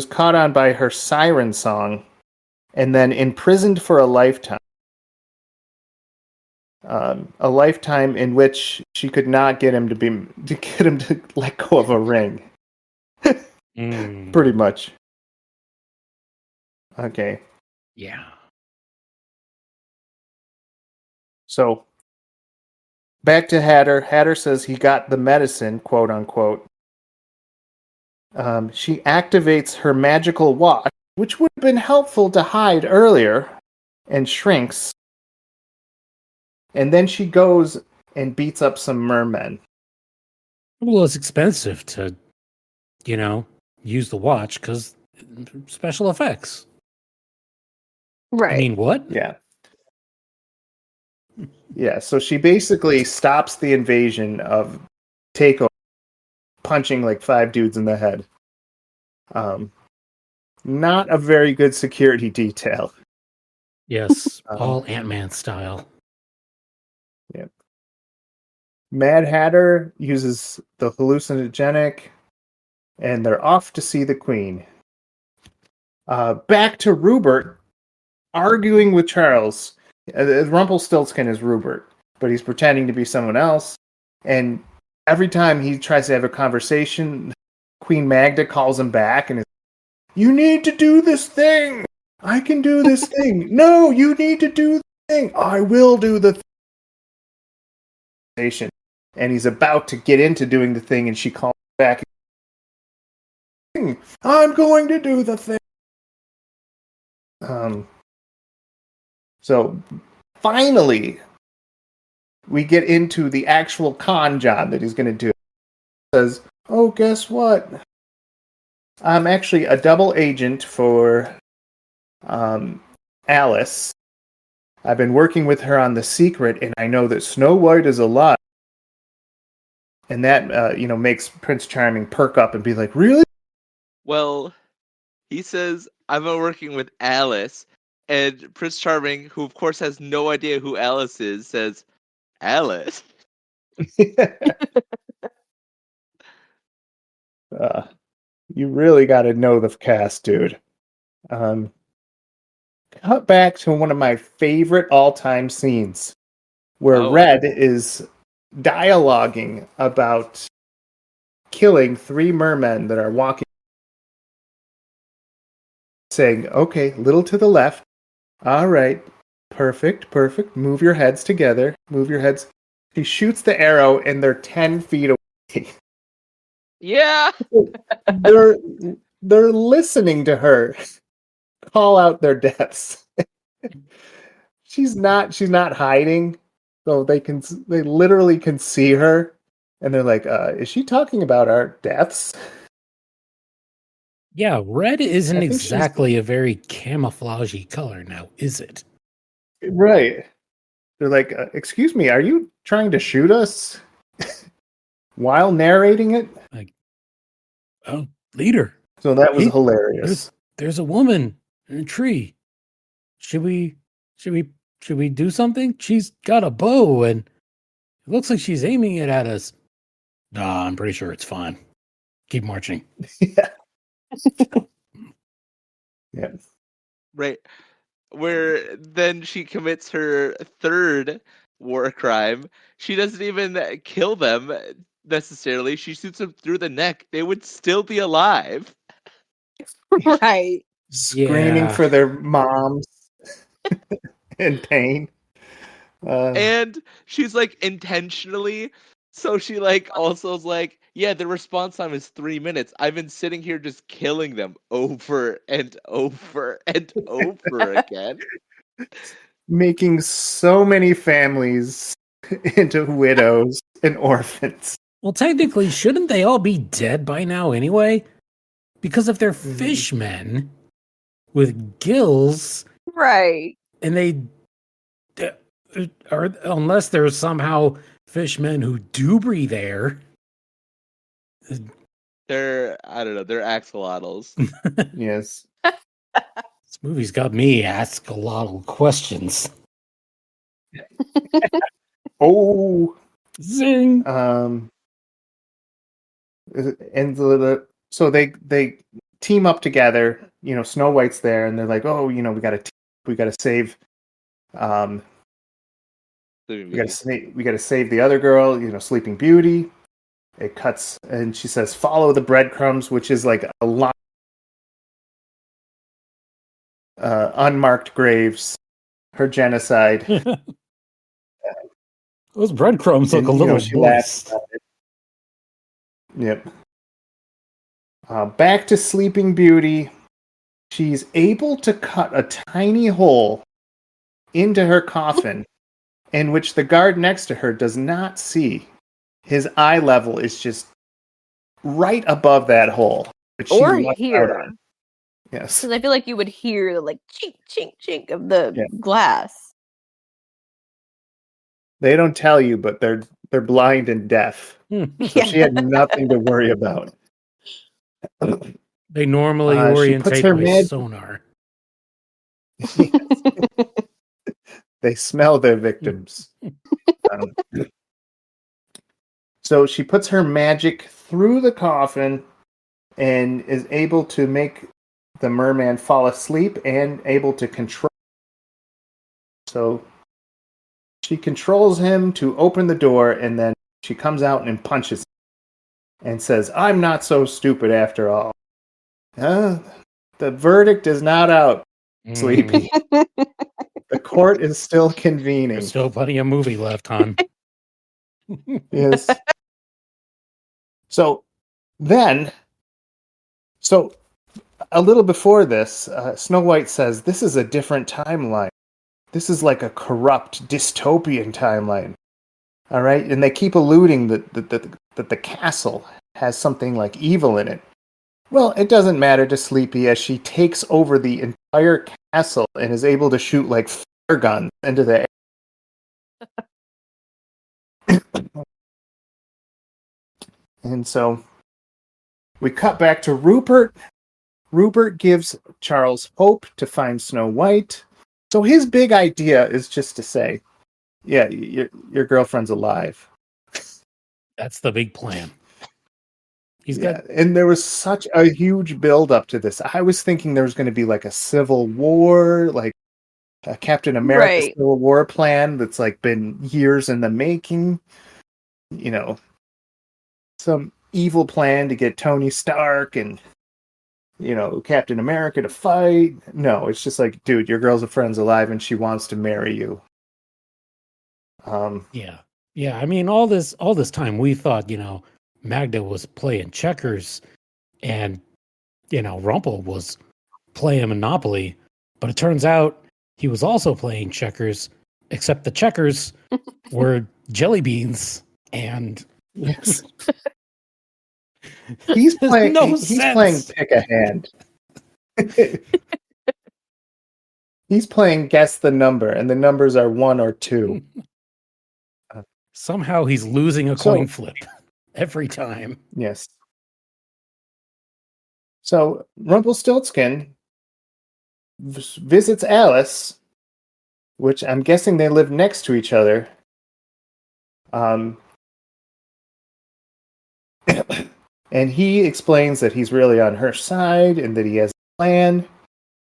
caught on by her siren song and then imprisoned for a lifetime. A lifetime in which she could not get him to let go of a ring. Pretty much. Okay. Yeah. So back to Hatter. Hatter says he got the medicine, quote unquote. She activates her magical watch, which would have been helpful to hide earlier, and shrinks. And then she goes and beats up some mermen. Well, it's expensive to, use the watch because special effects. Right. I mean, what? Yeah. Yeah, so she basically stops the invasion of Takeover, punching like 5 dudes in the head. Not a very good security detail. Yes, all Ant-Man style. Yeah. Mad Hatter uses the hallucinogenic, and they're off to see the Queen. Back to Rupert arguing with Charles. Rumpelstiltskin is Rupert, but he's pretending to be someone else. And every time he tries to have a conversation, Queen Magda calls him back and is, "You need to do this thing. I can do this thing. No, you need to do the thing. I will do the thing." And he's about to get into doing the thing, and she calls back, "I'm going to do the thing." So finally, we get into the actual con job that he's going to do. He says, "Oh, guess what? I'm actually a double agent for Alice. I've been working with her on The Secret, and I know that Snow White is alive." And that, makes Prince Charming perk up and be like, "Really?" Well, he says, "I've been working with Alice." And Prince Charming, who of course has no idea who Alice is, says, "Alice?" You really got to know the cast, dude. Cut back to one of my favorite all-time scenes, where Red is dialoguing about killing 3 mermen that are walking, saying, "Okay, little to the left. All right, perfect. Move your heads together. Move your heads." He shoots the arrow, and they're 10 feet away. Yeah. they're listening to her call out their deaths. she's not hiding, so they literally can see her, and they're like, "Is she talking about our deaths?" Yeah, red isn't I think exactly a very camouflagey color now, is it? Right. They're like, "Excuse me, are you trying to shoot us?" while narrating it. Like, oh, leader. So that was hilarious. There's a woman in a tree. Should we do something? She's got a bow and it looks like she's aiming it at us. Nah, I'm pretty sure it's fine. Keep marching. Yeah. Yeah. Right. Where then she commits her third war crime. She doesn't even kill them necessarily. She shoots them through the neck. They would still be alive. Right. Screaming for their moms in pain. And she's like intentionally. So she like also is like, yeah, the response time is 3 minutes. I've been sitting here just killing them over and over and over again. Making so many families into widows and orphans. Well, technically, shouldn't they all be dead by now anyway? Because if they're fishmen with gills, right, and they are, unless there's somehow fishmen who do breathe air, they're they're axolotls. Yes. This movie's got me ask a lot of questions. Oh, zing! And so they team up together. Snow White's there, and they're like, "Oh, we gotta save, we gotta save the other girl, Sleeping Beauty." It cuts, and she says, "Follow the breadcrumbs," which is like a lot. Unmarked graves, her genocide. Those breadcrumbs look a little moist. Yep. Back to Sleeping Beauty. She's able to cut a tiny hole into her coffin, in which the guard next to her does not see. His eye level is just right above that hole. Or here. Yes. Because I feel like you would hear the like chink, chink, chink of the Yeah. glass. They don't tell you, but they're blind and deaf. So she had nothing to worry about. They normally She puts orientate her by magic. sonar. They smell their victims. So she puts her magic through the coffin and is able to make the merman fall asleep and able to control. So she controls him to open the door, and then she comes out and punches him and says, "I'm not so stupid after all." The verdict is not out, Sleepy. The court is still convening. There's still plenty of movie left, hon. Yes. So a little before this, Snow White says, "This is a different timeline. This is like a corrupt dystopian timeline." All right, and they keep alluding that the castle has something like evil in it. Well, it doesn't matter to Sleepy as she takes over the entire castle and is able to shoot like flare guns into the air. And so we cut back to Rupert. Rupert gives Charles hope to find Snow White. So his big idea is just to say, yeah, your girlfriend's alive. That's the big plan. And there was such a huge build up to this. I was thinking there was going to be like a civil war, like a Captain America Civil War plan that's like been years in the making. You know, some evil plan to get Tony Stark and, you know, Captain America to fight. No, it's just like, dude, your girlfriend's alive and she wants to marry you. Yeah. I mean, all this time we thought, Magda was playing checkers, and Rumpel was playing Monopoly. But it turns out he was also playing checkers, except the checkers were jelly beans, and yes. He's playing. He's playing pick a hand. He's playing guess the number, and the numbers are 1 or 2. Somehow he's losing a coin flip every time. Yes. So Rumpelstiltskin visits Alice, which I'm guessing they live next to each other. And he explains that he's really on her side and that he has a plan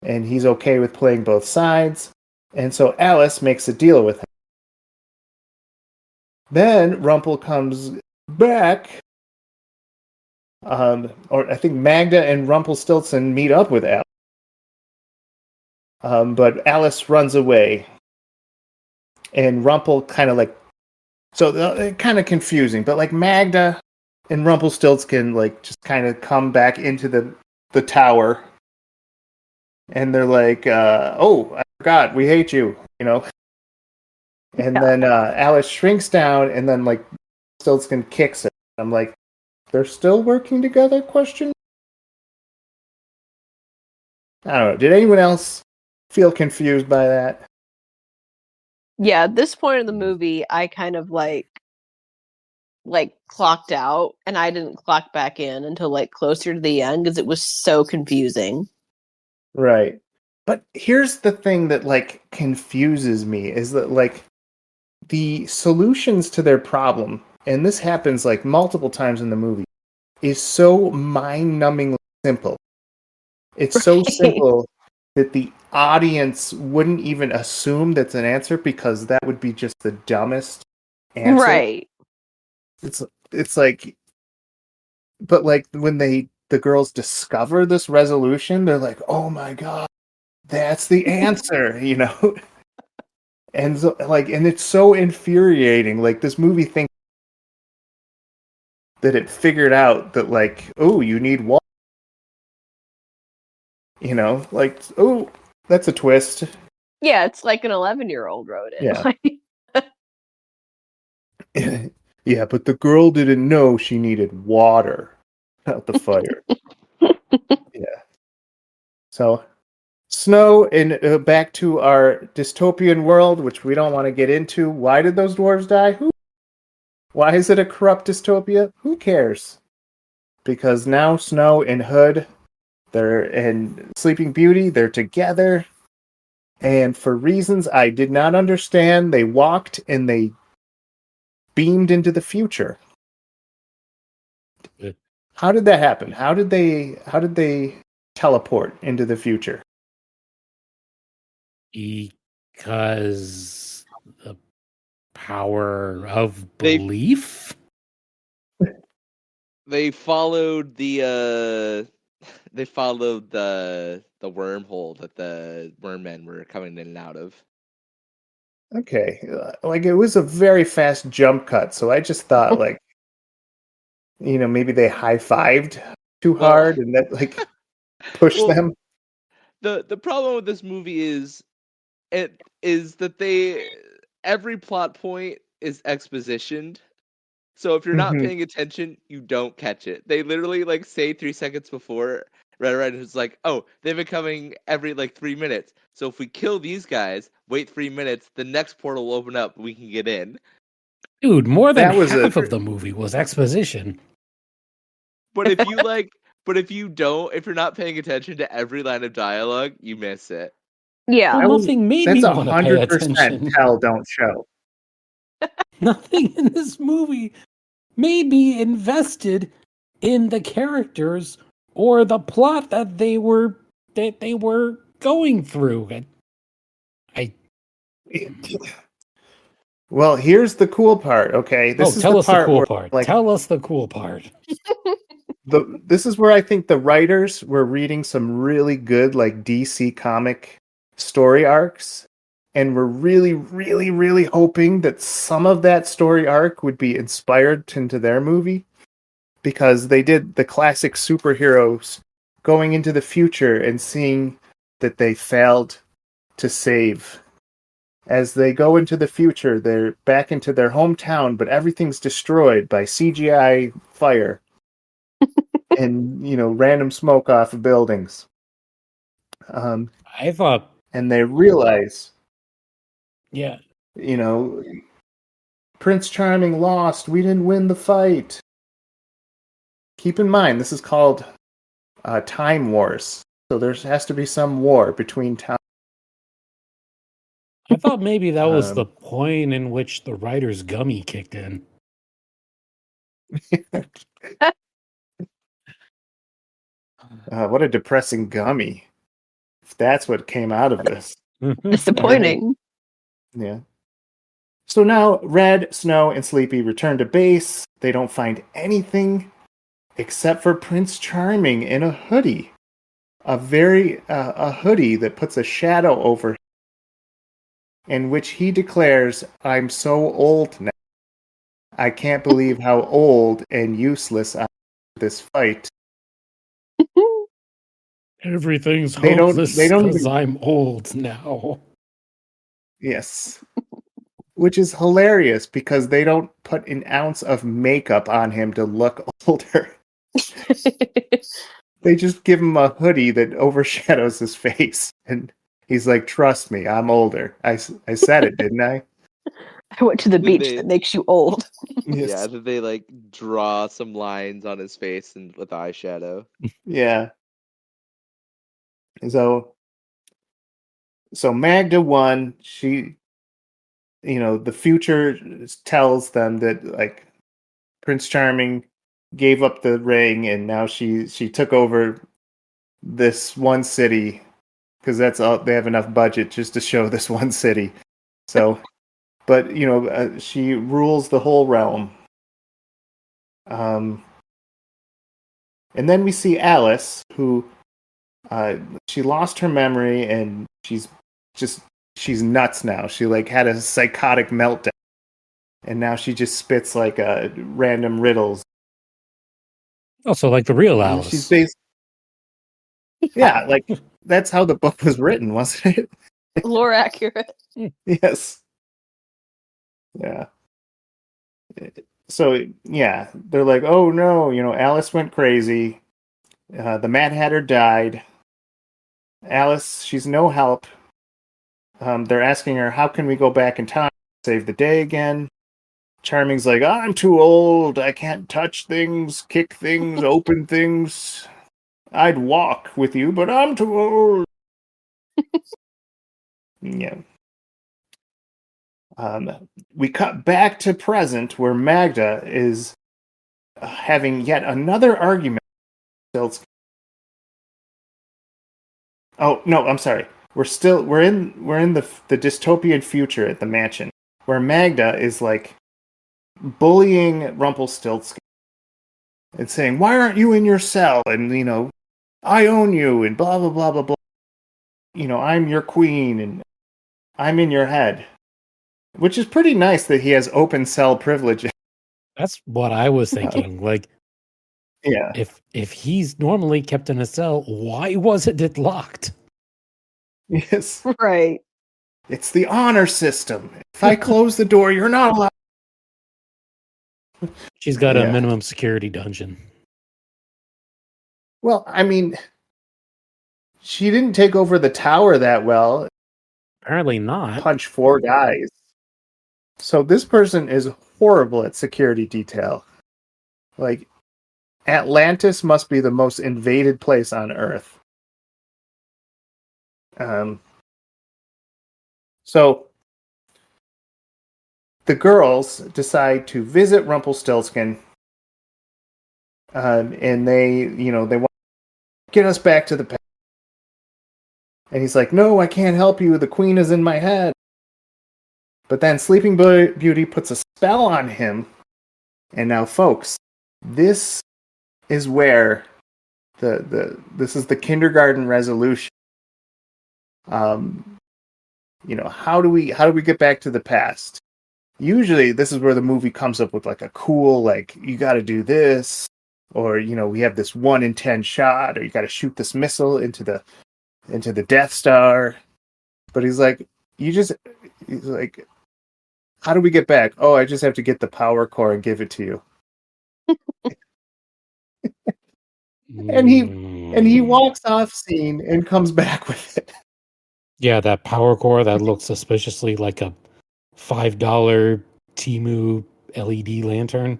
and he's okay with playing both sides. And so Alice makes a deal with him. Then Rumpel comes back, or I think Magda and Rumpelstiltskin meet up with Alice. But Alice runs away. And Rumpel kind of like... So, kind of confusing. But like Magda and Rumpelstiltskin like just kind of come back into the tower. And they're like, oh, I forgot, we hate you, And then Alice shrinks down, and then like Stiltskin kicks it. I'm like, they're still working together? Question. I don't know. Did anyone else feel confused by that? Yeah, at this point in the movie, I kind of like clocked out, and I didn't clock back in until like closer to the end because it was so confusing. Right. But here's the thing that like confuses me is that like the solutions to their problem, and this happens like multiple times in the movie, is so mind-numbingly simple. It's so simple that the audience wouldn't even assume that's an answer because that would be just the dumbest answer. Right. It's like, but like when the girls discover this resolution, they're like, "Oh my god, that's the answer," And so, like, and it's so infuriating. Like this movie thinks that it figured out that like, oh, you need water. Like, oh, that's a twist. Yeah, it's like an 11-year-old wrote it. Yeah. Yeah, but the girl didn't know she needed water out the fire. Yeah. So, Snow, and back to our dystopian world, which we don't want to get into. Why did those dwarves die? Why is it a corrupt dystopia? Who cares? Because now Snow and Hood, and Sleeping Beauty, they're together. And for reasons I did not understand, they walked and they beamed into the future. How did that happen? How did they teleport into the future? Because the power of belief? They followed the wormhole that the mermen were coming in and out of. Okay, like it was a very fast jump cut, so I just thought like, maybe they high-fived too hard and that like pushed them. The problem with this movie is that every plot point is expositioned. So if you're not paying attention, you don't catch it. They literally like say 3 seconds before Red Red is like, oh, they've been coming every like 3 minutes. So if we kill these guys, wait 3 minutes, the next portal will open up, we can get in. Dude, more than That was half of the movie was exposition. But if you if you're not paying attention to every line of dialogue, you miss it. Yeah. Well, nothing made me That's want to pay 100% attention. tell, don't show. Nothing in this movie made me invested in the characters or the plot that they were going through. Well, here's the cool part, okay? Tell us the cool where, part. like, Tell us the cool part. this is where I think the writers were reading some really good, like, DC comic story arcs, and were really, really, really hoping that some of that story arc would be inspired into their movie, because they did the classic superheroes going into the future and seeing that they failed to save. As they go into the future, they're back into their hometown, but everything's destroyed by CGI fire and, random smoke off of buildings. I thought, And they realize, yeah, Prince Charming lost. We didn't win the fight. Keep in mind, this is called Time Wars. So there has to be some war between time. I thought maybe that was the point in which the writer's gummy kicked in. What a depressing gummy. If that's what came out of this. Disappointing. Yeah. So now Red, Snow, and Sleepy return to base. They don't find anything except for Prince Charming in a hoodie. A hoodie that puts a shadow over him, in which he declares, "I'm so old now. I can't believe how old and useless I am in this fight." Everything's They don't because even... I'm old now. Yes. Which is hilarious because they don't put an ounce of makeup on him to look older. They just give him a hoodie that overshadows his face. And he's like, "Trust me, I'm older. I said it, didn't I?" I went to the beach that makes you old. Yes. Yeah, that they like draw some lines on his face and with eyeshadow. Yeah. So Magda won. She, the future tells them that like Prince Charming gave up the ring, and now she took over this one city because that's all they have enough budget just to show this one city. So, but she rules the whole realm. And then we see Alice, who she lost her memory, and she's nuts now. She like had a psychotic meltdown, and now she just spits like random riddles. Also, like the real Alice. She's based. Yeah, like that's how the book was written, wasn't it? Lore accurate. Yes. Yeah. So yeah, they're like, "Oh no, Alice went crazy. The Mad Hatter died. Alice, she's no help. They're asking her, how can we go back in time, save the day again? Charming's like, I'm too old. I can't touch things, kick things, open things. I'd walk with you, but I'm too old. Yeah. We cut back to present where Magda is having yet another argument. Oh no, I'm sorry. We're in the dystopian future at the mansion where Magda is like bullying Rumpelstiltskin and saying, "Why aren't you in your cell?" And I own you and blah blah blah blah blah. I'm your queen and I'm in your head. Which is pretty nice that he has open cell privilege. That's what I was thinking. Like, Yeah. If he's normally kept in a cell, why wasn't it locked? Yes. Right. It's the honor system. If I close the door, you're not allowed. She's got Yeah. a minimum security dungeon. Well, I mean, she didn't take over the tower that well. Apparently not. Punch 4 guys. So this person is horrible at security detail. Like, Atlantis must be the most invaded place on Earth. So the girls decide to visit Rumpelstiltskin, and they want to get us back to the past. And he's like, "No, I can't help you. The queen is in my head." But then Sleeping Beauty puts a spell on him, and now, folks, this is where this is the kindergarten resolution. How do we get back to the past? Usually this is where the movie comes up with like a cool, like, you got to do this, or we have this 1 in 10 shot, or you got to shoot this missile into the Death Star. But he's like, how do we get back? Oh, I just have to get the power core and give it to you. And he walks off scene and comes back with it. Yeah, that power core that looks suspiciously like a $5 Temu LED lantern.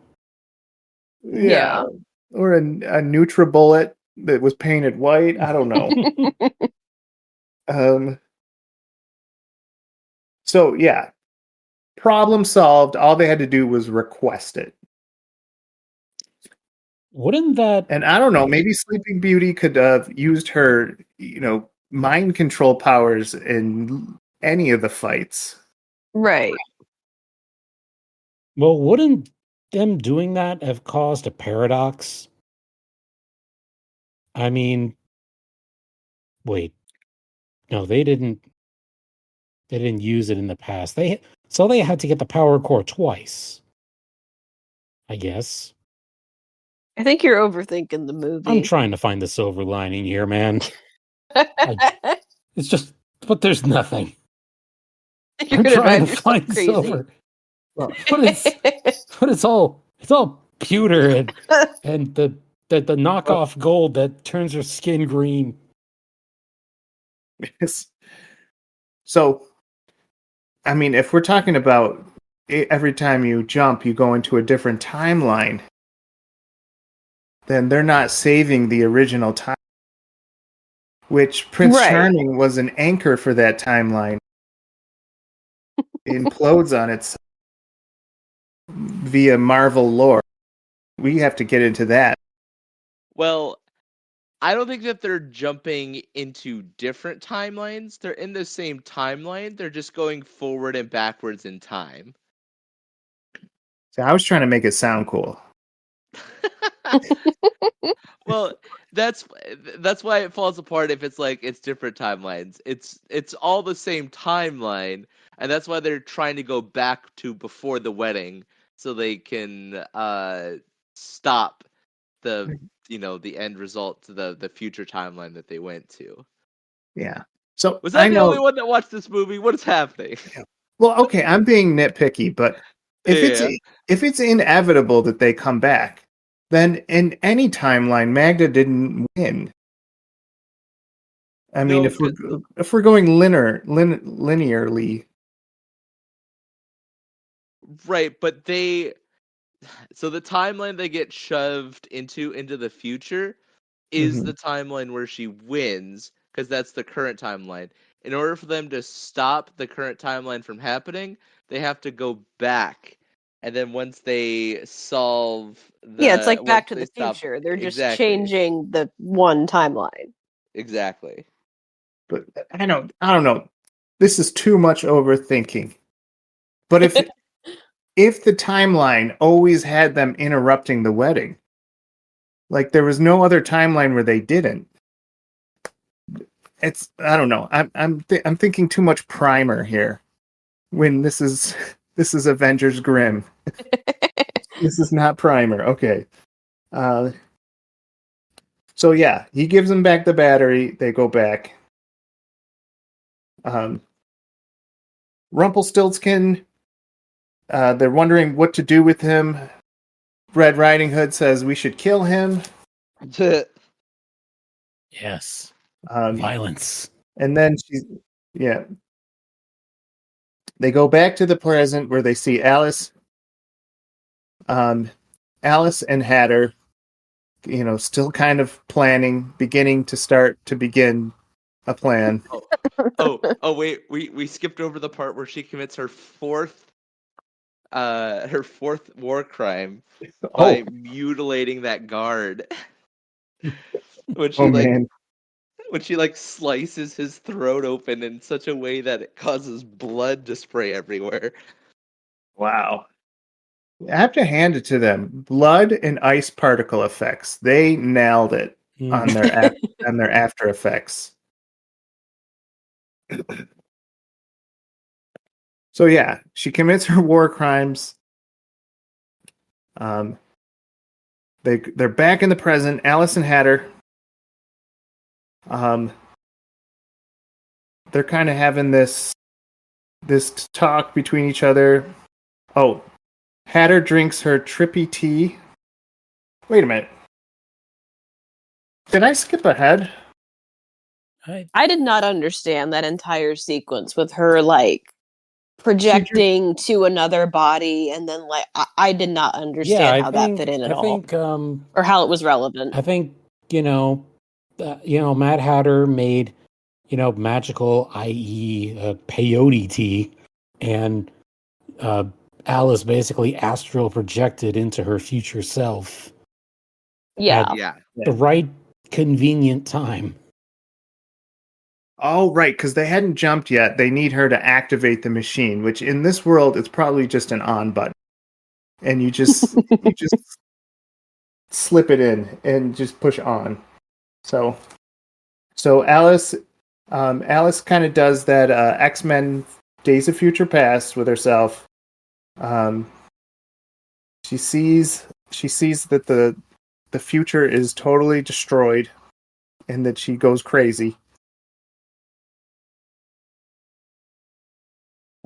Yeah. Or a NutriBullet that was painted white. I don't know. So yeah, problem solved. All they had to do was request it. Wouldn't that... And I don't know, maybe Sleeping Beauty could have used her, mind control powers in any of the fights. Right. Well, wouldn't them doing that have caused a paradox? I mean, wait. No, they didn't use it in the past. They had to get the power core twice, I guess. I think you're overthinking the movie. I'm trying to find the silver lining here, man. It's just, but there's nothing. You're I'm gonna trying drive to yourself find crazy. silver. But it's all pewter and the knockoff gold that turns her skin green. So, I mean, if we're talking about every time you jump, you go into a different timeline, then they're not saving the original time, which Prince Charming was an anchor for that timeline. It implodes on itself via Marvel lore. We have to get into that. Well, I don't think that they're jumping into different timelines. They're in the same timeline. They're just going forward and backwards in time. So I was trying to make it sound cool. Well, that's why it falls apart if it's like it's different timelines. It's all the same timeline, and that's why they're trying to go back to before the wedding so they can stop the end result to the future timeline that they went to. Yeah. So was that the only one that watched this movie? What is happening? Well, okay, I'm being nitpicky, but if it's inevitable that they come back, then in any timeline, Magda didn't win. I mean, No, if we're going linearly, right, but so the timeline they get shoved into the future is mhm. the timeline where she wins, because that's the current timeline. In order for them to stop the current timeline from happening, they have to go back. And then once they solve Yeah, it's like once Back to they the stop, Future. They're just exactly, changing the one timeline. exactly. But I don't know. This is too much overthinking. But if the timeline always had them interrupting the wedding, like there was no other timeline where they didn't. It's I don't know. I'm thinking too much primer here. When this is Avengers Grimm. This is not primer. Okay. Uh, so yeah, he gives them back the battery. They go back. Um, Rumpelstiltskin. They're wondering what to do with him. Red Riding Hood says we should kill him. Yes. Um, Violence. and then yeah. They go back to the present where they see Alice. Alice and Hatter, still kind of planning, begin a plan. Wait, we skipped over the part where she commits her fourth war crime Oh, by mutilating that guard. when oh she like man. when she like slices his throat open in such a way that it causes blood to spray everywhere. Wow. I have to hand it to them. Blood and ice particle effects. They nailed it on Mm. their on their after effects. So yeah, she commits her war crimes. Um, they're back in the present. Alice and Hatter. Um, they're kind of having this talk between each other. Oh, Hatter drinks her trippy tea. Wait a minute. Did I skip ahead? I did not understand that entire sequence with her like projecting to another body, and then like I did not understand how that fit in at all, or how it was relevant. I think Mad Hatter made magical, i.e., peyote tea, and Alice basically astral projected into her future self Yeah. at Yeah. the right convenient time. Oh, right, because they hadn't jumped yet. They need her to activate the machine, which in this world it's probably just an on button, and you just slip it in and just push on. So Alice kind of does that X-Men Days of Future Past with herself. Um, she sees that the future is totally destroyed, and that she goes crazy.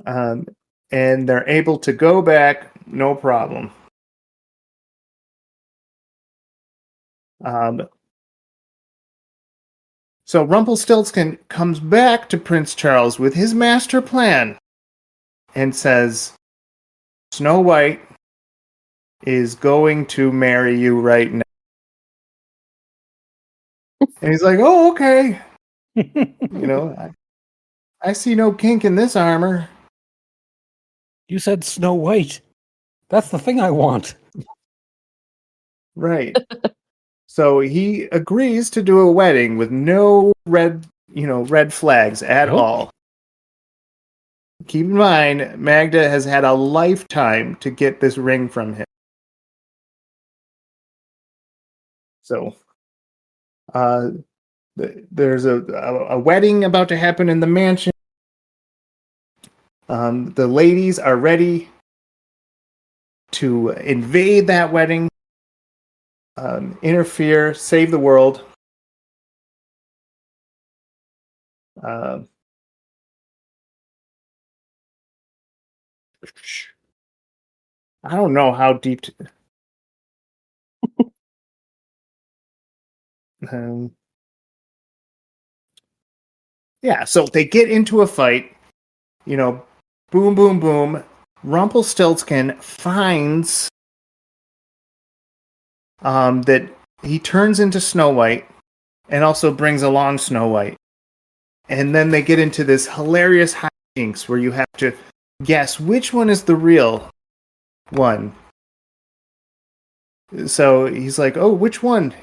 Um, and they're able to go back, no problem. Um, so Rumpelstiltskin comes back to Prince Charles with his master plan and says, Snow White is going to marry you right now. And he's like, oh, okay. I see no kink in this armor. You said Snow White. That's the thing I want. Right. So he agrees to do a wedding with no red flags at Nope. all. Keep in mind, Magda has had a lifetime to get this ring from him. So, there's a wedding about to happen in the mansion. The ladies are ready to invade that wedding, interfere, save the world. Uh, I don't know how deep. Um, Yeah, so they get into a fight, boom, boom, boom. Rumpelstiltskin finds that he turns into Snow White and also brings along Snow White. And then they get into this hilarious hijinks where you have to guess which one is the real one. So he's like, oh, which one?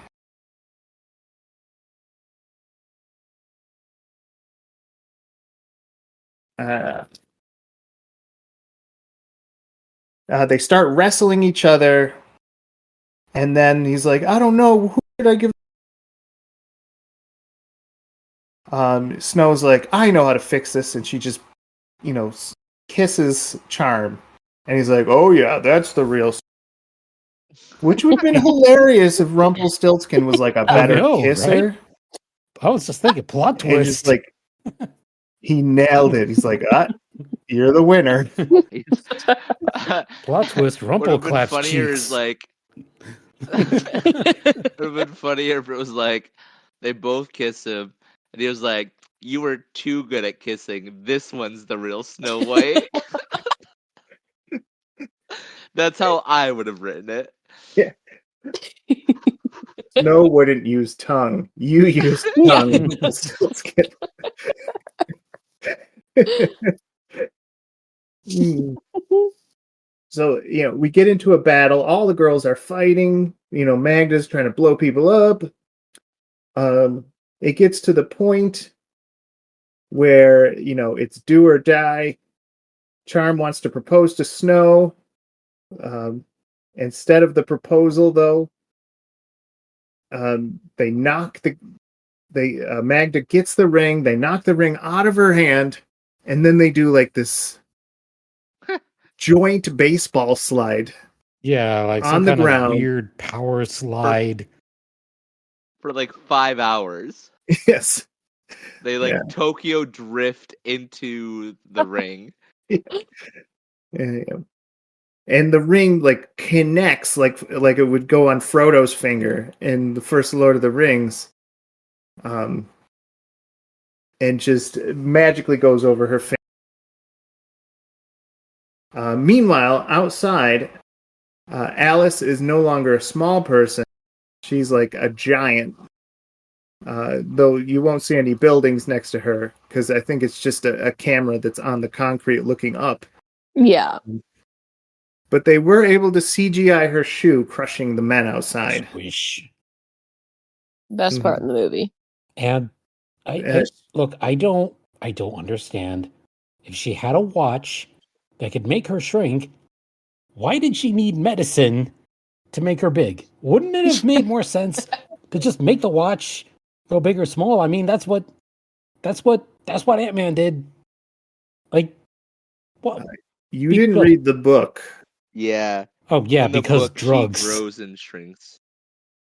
They start wrestling each other. And then he's like, I don't know. Who did I give? Snow's like, I know how to fix this. And she just, kisses Charm. And he's like, oh, yeah, that's the real. Which would have been hilarious if Rumpelstiltskin was like a better kisser. Right? I was just thinking plot And twist. just like, he nailed it. He's like, you're the winner. Plot twist, Rumpel claps funnier cheeks. Is like, it would have been funnier if it was like, they both kiss him, and he was like, you were too good at kissing. This one's the real Snow White. That's how I would have written it. Yeah. Snow wouldn't use tongue. You use tongue. So, we get into a battle. All the girls are fighting. Magda's trying to blow people up. It gets to the point where, it's do or die. Charm wants to propose to Snow. Instead of the proposal, though, they knock Magda gets the ring. They knock the ring out of her hand, and then they do like this joint baseball slide. Yeah, like on some the kind ground. of weird power slide. For like 5 hours. Yes. They Tokyo drift into the ring. Yeah. And the ring connects like it would go on Frodo's finger in the first Lord of the Rings. And just magically goes over her finger. Meanwhile, outside, Alice is no longer a small person. She's like a giant. Though you won't see any buildings next to her, because I think it's just a camera that's on the concrete looking up. Yeah. But they were able to CGI her shoe crushing the men outside. Swish. Best part in the movie. And I don't understand. If she had a watch that could make her shrink, why did she need medicine to make her big? Wouldn't it have made more sense to just make the watch go big or small? I mean, that's what Ant-Man did. Like, what? You didn't read the book. Yeah. Oh yeah, In the because book, drugs. She grows and shrinks.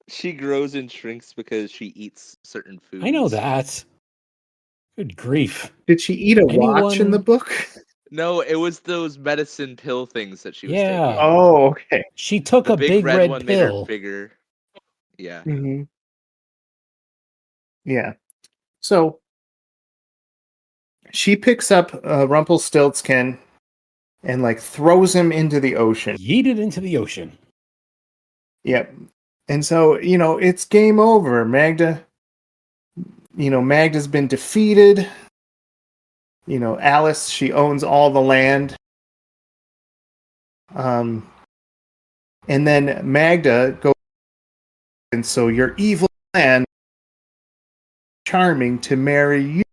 She grows and shrinks because she eats certain foods. I know that. Good grief. Did she eat a watch in the book? No, it was those medicine pill things that she was taking. Oh, okay. She took the a big red pill. one made her bigger. Yeah. Mm-hmm. Yeah. So she picks up Rumpelstiltskin and throws him into the ocean. Yeeted into the ocean. Yep. And so, it's game over. Magda's been defeated. Alice, she owns all the land. And then Magda goes, and so your evil plan, Charming, to marry you.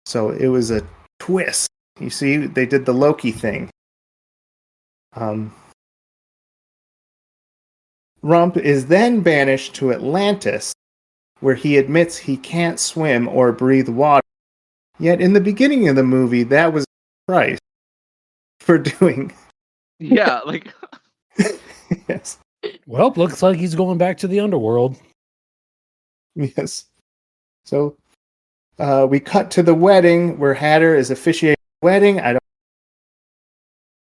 So it was a twist. You see, they did the Loki thing. Rump is then banished to Atlantis, where he admits he can't swim or breathe water. Yet in the beginning of the movie, that was the price for doing. Yeah, Yes. Well, looks like he's going back to the underworld. Yes. So we cut to the wedding where Hatter is officiating the wedding. I don't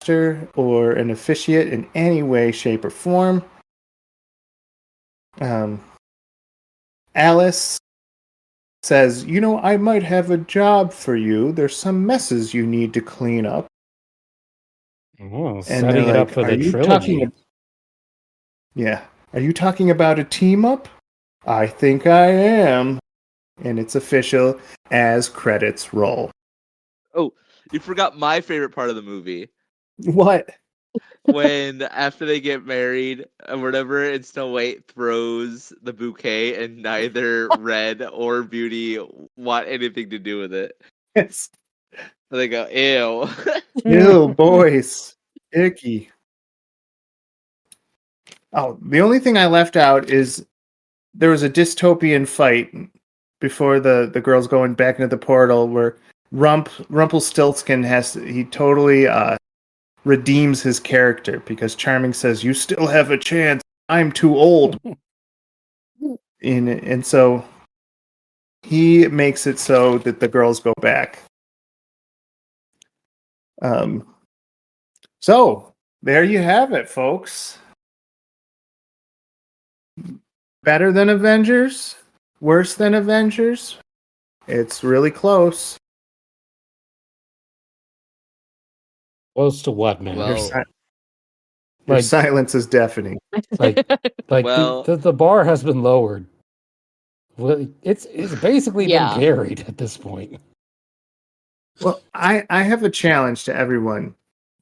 know or an officiate in any way, shape, or form. Alice says, I might have a job for you. There's some messes you need to clean up. Oh, And setting they're it up like, for the are you trilogy. Yeah. Are you talking about a team up? I think I am. And it's official as credits roll. Oh, you forgot my favorite part of the movie. What? When after they get married or whatever, and Snow White throws the bouquet, and neither Red or Beauty want anything to do with it. Yes. They go, ew. Ew, boys. Icky. Oh, the only thing I left out is there was a dystopian fight before the girls going back into the portal where Rumpelstiltskin he totally redeems his character because Charming says, "You still have a chance. I'm too old." And so he makes it so that the girls go back. So there you have it, folks. Better than Avengers? Worse than Avengers? It's really close. Close to what, man? Well, Your Like- silence is deafening. like Well- the bar has been lowered. Well, it's basically Yeah. been buried at this point. Well, I have a challenge to everyone.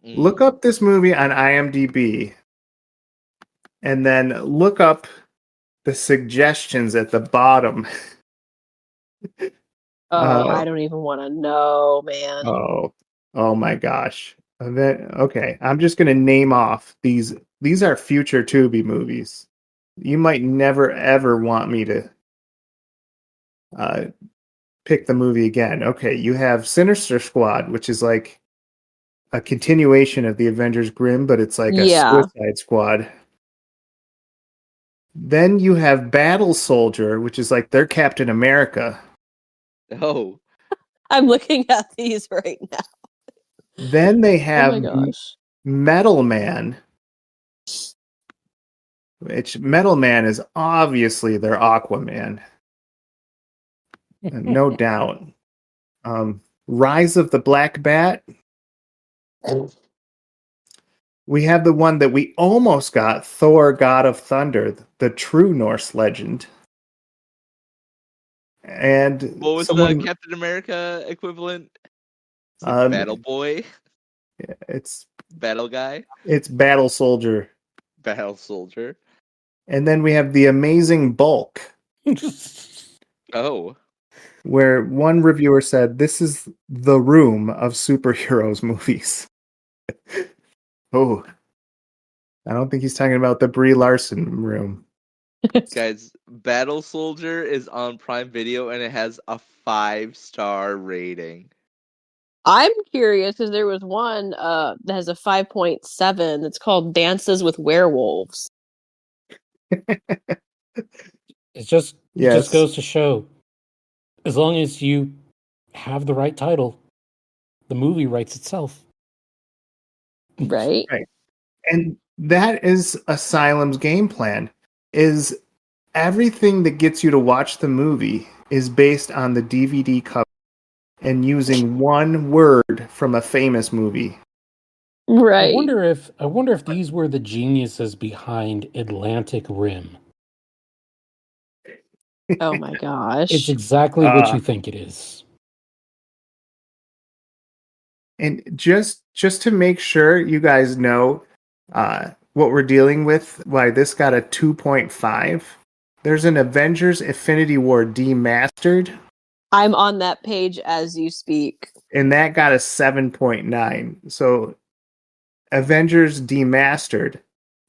mm. Look up this movie on IMDb and then look up the suggestions at the bottom. I don't even want to know, man. Oh my gosh. Okay, I'm just going to name off these. These are future Tubi movies. You might never ever want me to pick the movie again. Okay, you have Sinister Squad, which is like a continuation of the Avengers Grimm, but it's like a Suicide Squad. Then you have Battle Soldier, which is like their Captain America. Oh. I'm looking at these right now. Then they Oh have my gosh. Metal Man. Which Metal Man is obviously their Aquaman. No doubt. Rise of the Black Bat. We have the one that we almost got, Thor, God of Thunder, the true Norse legend. And What was the Captain America equivalent? Is it Battle Boy? It's Battle Guy? It's Battle Soldier. Battle Soldier. And then we have the Amazing Bulk. Oh. Where one reviewer said, this is the room of superheroes movies. Oh. I don't think he's talking about the Brie Larson room. Guys, Battle Soldier is on Prime Video and it has a 5-star rating. I'm curious because there was one that has a 5.7 that's called Dances with Werewolves. It just goes to show, as long as you have the right title, the movie writes itself. Right? Right. And that is Asylum's game plan, is everything that gets you to watch the movie is based on the DVD cover and using one word from a famous movie. Right. I wonder if these were the geniuses behind Atlantic Rim. Oh my gosh. It's exactly what you think it is. And just to make sure you guys know what we're dealing with, why this got a 2.5, there's an Avengers Infinity War Demastered. I'm on that page as you speak. And that got a 7.9. So Avengers Demastered,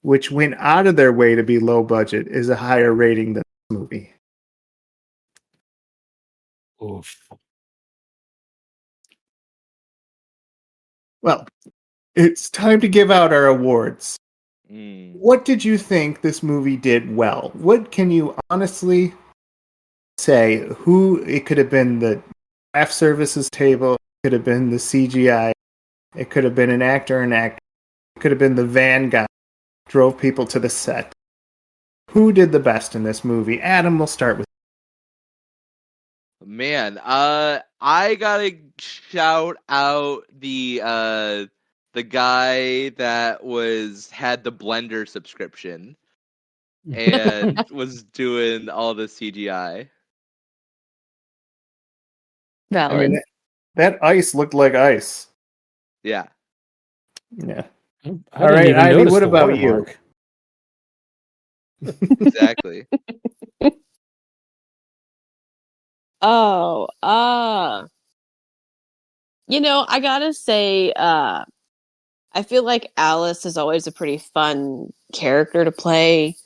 which went out of their way to be low budget, is a higher rating than this movie. Oof. Well, it's time to give out our awards. What did you think this movie did well? What can you honestly say? Who it could have been the craft services table, it could have been the CGI, it could have been an actor, it could have been the van guy who drove people to the set. Who did the best in this movie? Adam, we'll start with. Man, I gotta shout out the guy that had the Blender subscription and was doing all the CGI. I mean, Valid. that ice looked like ice. Yeah. Yeah. I All didn't right, even Ivy, notice what the about you? watermark. Exactly. Oh, I gotta say, I feel like Alice is always a pretty fun character to play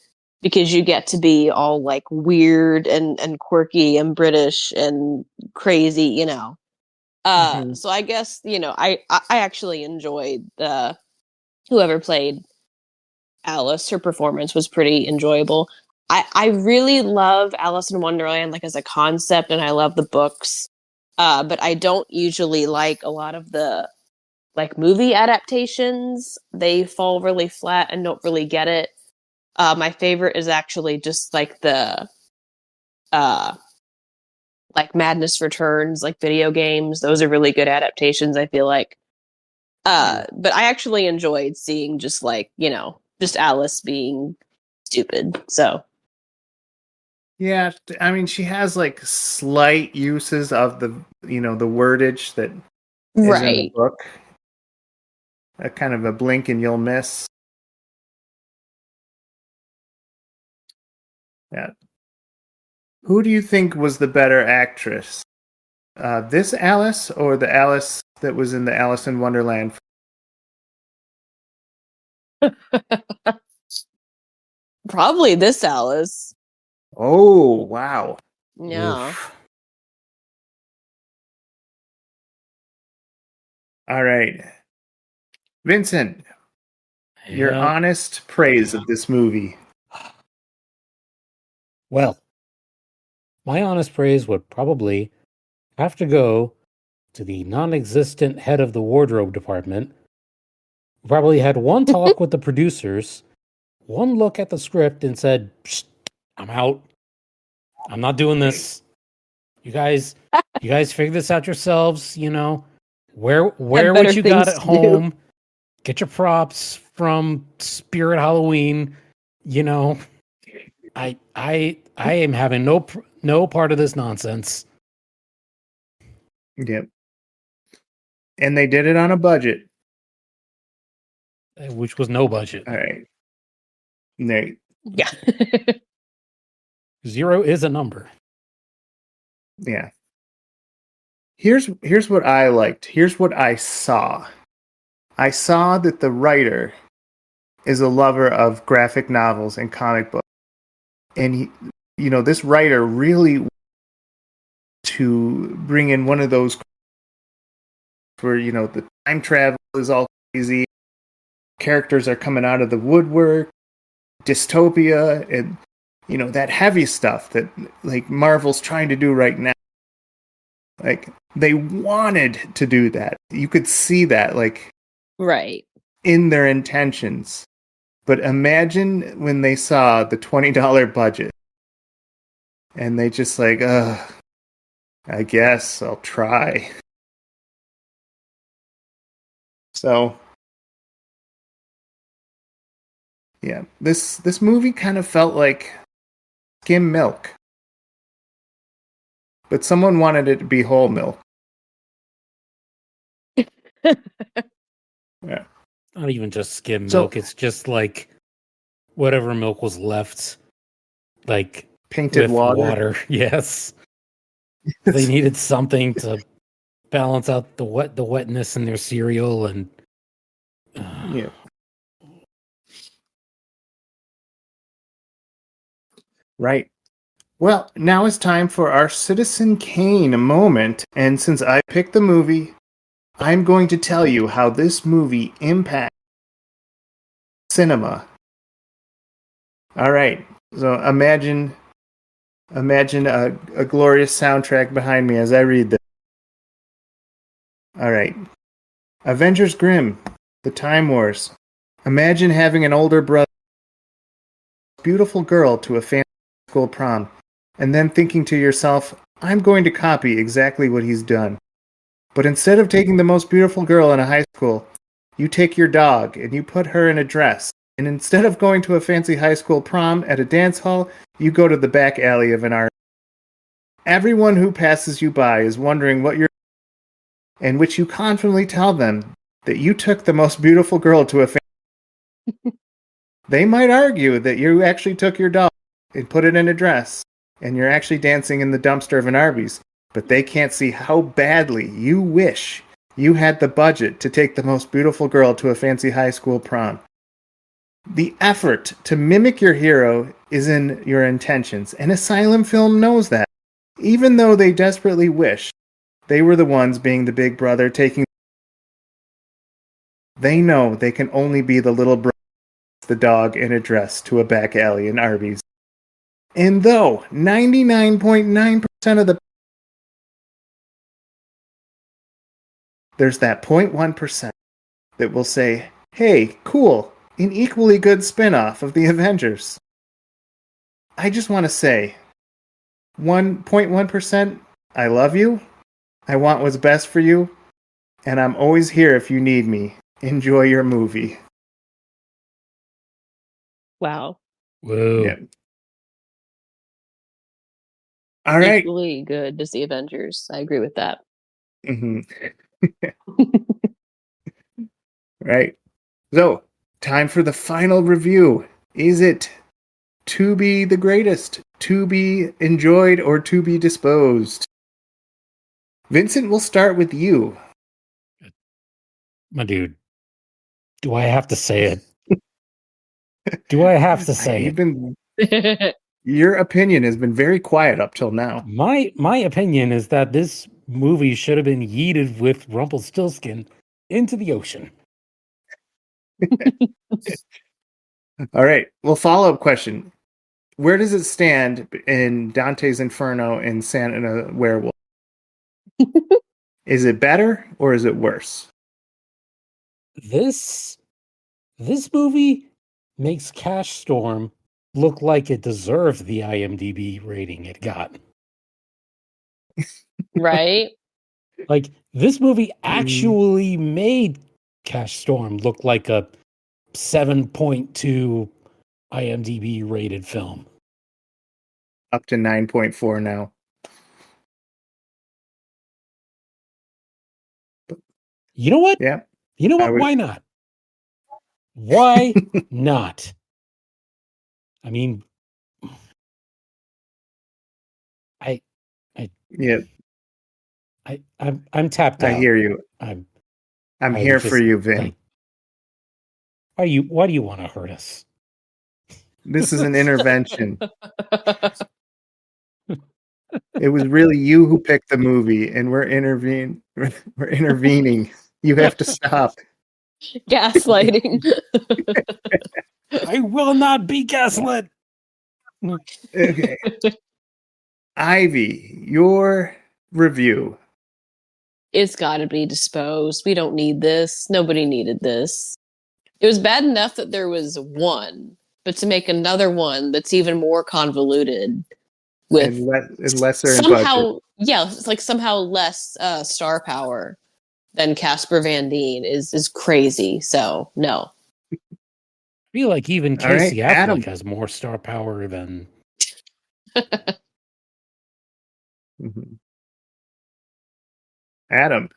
because you get to be all like weird and quirky and British and crazy. Mhm. So I guess, I actually enjoyed whoever played Alice. Her performance was pretty enjoyable. I really love Alice in Wonderland like as a concept, and I love the books. But I don't usually like a lot of the like movie adaptations. They fall really flat and don't really get it. My favorite is actually just like the uh like Madness Returns, like video games. Those are really good adaptations, I feel like. But I actually enjoyed seeing just like, just Alice being stupid. So Yeah, I mean, she has like slight uses of the wordage that is in the right. book. A kind of a blink and you'll miss. Yeah. Who do you think was the better actress? This Alice or the Alice that was in the Alice in Wonderland? Probably this Alice. Oh, wow. Yeah. Oof. All right. Vincent, your Yeah. honest praise of this movie. Well, my honest praise would probably have to go to the non-existent head of the wardrobe department. Who probably had one talk with the producers, one look at the script, and said, "Psst, I'm out. I'm not doing this. You guys, figure this out yourselves. Wear Had what better you got things at to do. home. Get your props from Spirit Halloween. You know, I am having no part of this nonsense." Yep. And they did it on a budget. Which was no budget. All right. Nate. Yeah. 0 is a number. Yeah. Here's what I liked. Here's what I saw. I saw that the writer is a lover of graphic novels and comic books. And this writer really to bring in one of those where the time travel is all crazy, characters are coming out of the woodwork, dystopia, and that heavy stuff that like Marvel's trying to do right now. Like they wanted to do that. You could see that like Right. in their intentions. But imagine when they saw the $20 budget and they just like, I guess I'll try. So yeah, this movie kind of felt like skim milk. But someone wanted it to be whole milk. Yeah. Not even just skim So milk. It's just like whatever milk was left, like painted with water. water. Yes, they needed something to balance out the wetness in their cereal, and Yeah. Right. Well, now it's time for our Citizen Kane moment. And since I picked the movie, I'm going to tell you how this movie impacts cinema. All right. So imagine a glorious soundtrack behind me as I read this. All right. Avengers Grimm, The Time Wars. Imagine having an older brother, beautiful girl to a fancy school prom, and then thinking to yourself, I'm going to copy exactly what he's done. But instead of taking the most beautiful girl in a high school, you take your dog and you put her in a dress. And instead of going to a fancy high school prom at a dance hall, you go to the back alley of an art. Everyone who passes you by is wondering what you're, in which you confidently tell them that you took the most beautiful girl to a They might argue that you actually took your dog and put it in a dress, and you're actually dancing in the dumpster of an Arby's, but they can't see how badly you wish you had the budget to take the most beautiful girl to a fancy high school prom. The effort to mimic your hero is in your intentions, and Asylum Film knows that, even though they desperately wish they were the ones being the big brother taking. They know they can only be the little brother, the dog in a dress to a back alley in Arby's. And though 99.9% of the there's that 0.1% that will say, hey, cool, an equally good spin-off of the Avengers. I just want to say, 1.1%, I love you, I want what's best for you, and I'm always here if you need me. Enjoy your movie. Wow. Whoa. Yeah. All right. Equally good as the Avengers. I agree with that. Mm-hmm. Right. So, time for the final review. Is it to be the greatest, to be enjoyed, or to be disposed? Vincent, we'll start with you. My dude, do I have to say it? Do I have to say it? Your opinion has been very quiet up till now. My opinion is that this movie should have been yeeted with Rumpelstiltskin into the ocean. All right. Well, follow-up question. Where does it stand in Dante's Inferno and Santa Werewolf? Is it better or is it worse? This movie makes Cash Storm look like it deserved the IMDb rating it got. Right? Like, this movie actually made Cash Storm look like a 7.2 IMDb rated film. Up to 9.4 now. You know what? Yeah. You know what? Why not? Why not? I mean, Yeah. I'm tapped out. I hear you. I'm here for you, Vin. Why do you want to hurt us? This is an intervention. It was really you who picked the movie, and we're intervening. You have to stop. Gaslighting. I will not be gaslit. Okay. Ivy, your review. It's got to be disposed. We don't need this. Nobody needed this. It was bad enough that there was one, but to make another one that's even more convoluted with and lesser somehow, in budget. yeah, it's like somehow less star power than Casper Van Dien is crazy. So no. I feel like even All right, Casey Affleck Adam. has more star power than. Adam.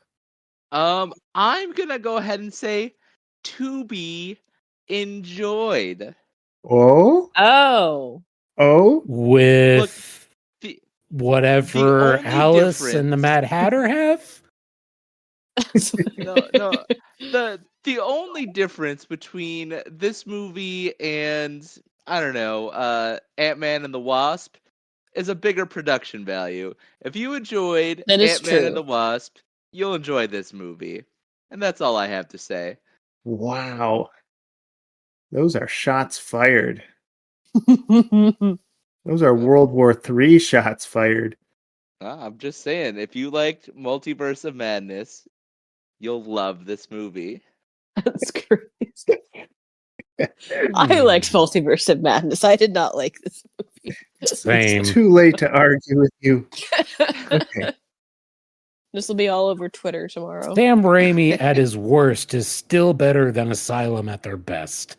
I'm gonna go ahead and say to be enjoyed. Oh, With Look, whatever the only Alice difference- and the Mad Hatter have. No. The only difference between this movie and I don't know, Ant-Man and the Wasp is a bigger production value. If you enjoyed That is Ant-Man true. and the Wasp, you'll enjoy this movie. And that's all I have to say. wow. Those are shots fired. Those are World War III shots fired. I'm just saying, if you liked Multiverse of Madness, you'll love this movie. That's crazy. I liked Multiverse of Madness. I did not like this movie. Same. It's too late to argue with you. Okay. This will be all over Twitter tomorrow. Sam Raimi at his worst is still better than Asylum at their best.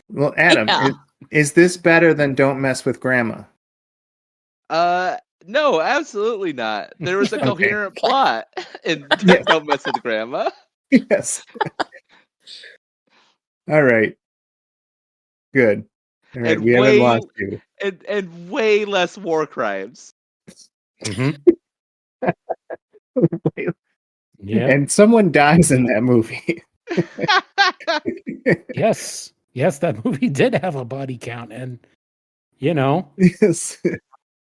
Well, Adam, Yeah. is this better than Don't Mess with Grandma? No, absolutely not. There was a Okay. coherent plot in Yes. Don't Mess with Grandma. Yes. All right. Good. All right. And We haven't lost you. and way less war crimes. Mm-hmm. Yeah. And someone dies in that movie. Yes. Yes, that movie did have a body count, and Yes.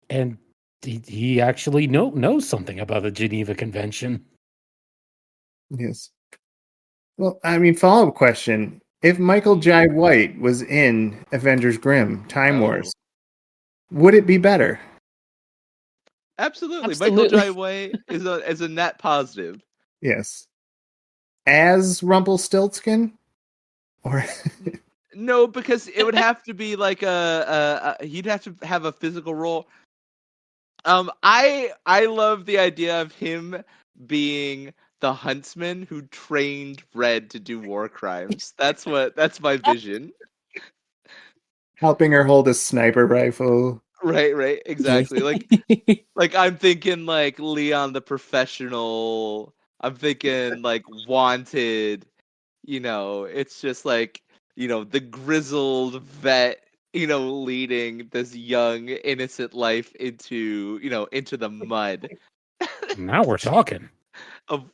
and he actually knows something about the Geneva Convention. Yes. Well, I mean, follow-up question. If Michael Jai White was in Avengers Grimm, Time Wars, would it be better? Absolutely. Absolutely. Michael Jai White is a net positive. Yes. As Rumpelstiltskin? Or No, because it would have to be like he'd have to have a physical role. I love the idea of him being the huntsman who trained Red to do war crimes. That's my vision. helping her hold a sniper rifle? Right, exactly. Like I'm thinking like Leon the Professional. I'm thinking like Wanted. It's just like, the grizzled vet, leading this young innocent life into the mud Now we're talking. of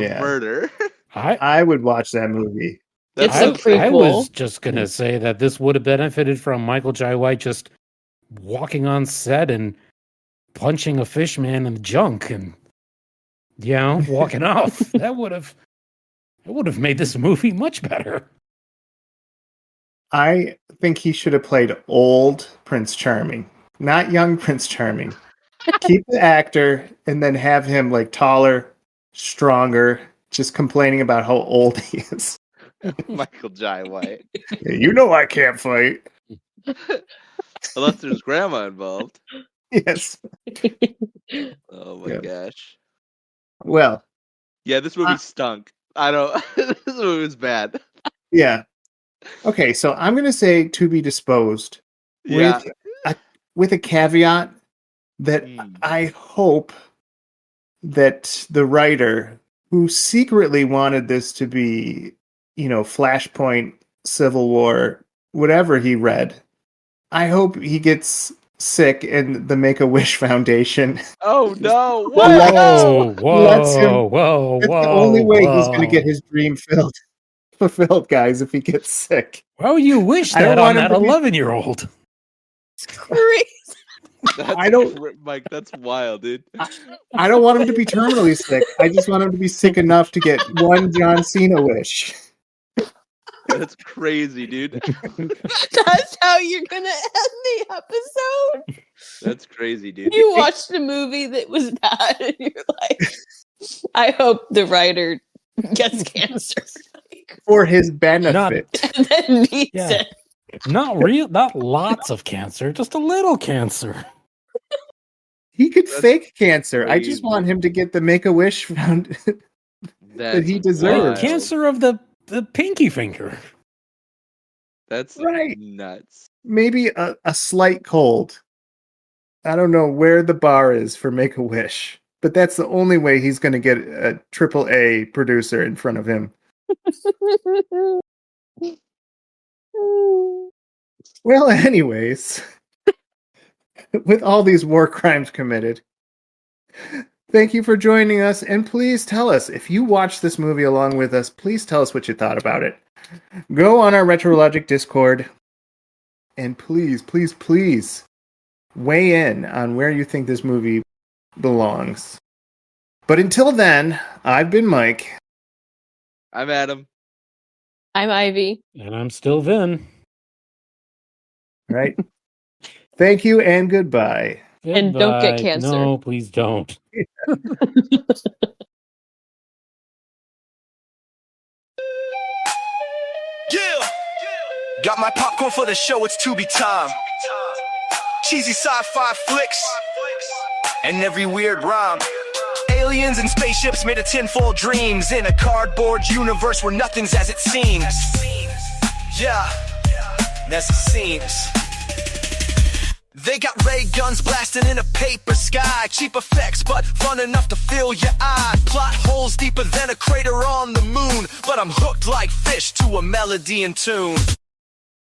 Yeah. murder. I would watch that movie. It's I a prequel. was just gonna say that this would have benefited from Michael Jai White just walking on set and punching a fish man in the junk and walking off. That would have made this movie much better. I think he should have played old Prince Charming, not young Prince Charming. Keep the actor and then have him like taller, stronger, just complaining about how old he is. Michael Jai White. You know I can't fight. Unless there's grandma involved. Yes. Oh my Yeah. gosh. Well, Yeah, this movie stunk. I don't. This movie was bad. yeah. Okay, so I'm going to say to be disposed Yeah. with a caveat that I hope that the writer who secretly wanted this to be, Flashpoint, Civil War, whatever he read, I hope he gets sick and the Make-A-Wish Foundation. Oh no! Whoa, Let's him- whoa. That's the only way he's going to get his dream fulfilled, guys, if he gets sick. Well, you wish I don't that on want him that to be- 11-year-old. Crazy. I don't- Mike, that's wild, dude. I don't want him to be terminally sick. I just want him to be sick enough to get one John Cena wish. That's crazy, dude. That's how you're gonna end the episode. That's crazy, dude. You watched a movie that was bad, and you're like, "I hope the writer gets cancer." For his benefit. And then beats Yeah. it. Not lots of cancer, just a little cancer. He could That's fake cancer. I crazy. just want him to get the Make-A-Wish found that he deserves. wild. Cancer of the pinky finger. That's Right. nuts. Maybe a slight cold. I don't know where the bar is for Make-A-Wish, but that's the only way he's going to get a AAA producer in front of him. Well, anyways, with all these war crimes committed, thank you for joining us, and please tell us, if you watched this movie along with us, please tell us what you thought about it. Go on our Retrologic Discord, and please weigh in on where you think this movie belongs. But until then, I've been Mike. I'm Adam. I'm Ivy. And I'm still Vin. Right? Thank you and goodbye. And don't get Goodbye. cancer. No, please don't. Yeah. Got my popcorn for the show, it's Tubi time. cheesy sci-fi flicks, and every weird rhyme. Aliens and spaceships made of tinfoil dreams in a cardboard universe where nothing's as it seems. Yeah, as it seems. They got ray guns blasting in a paper sky. Cheap effects, but fun enough to fill your eye. Plot holes deeper than a crater on the moon, but I'm hooked like fish to a melody and tune.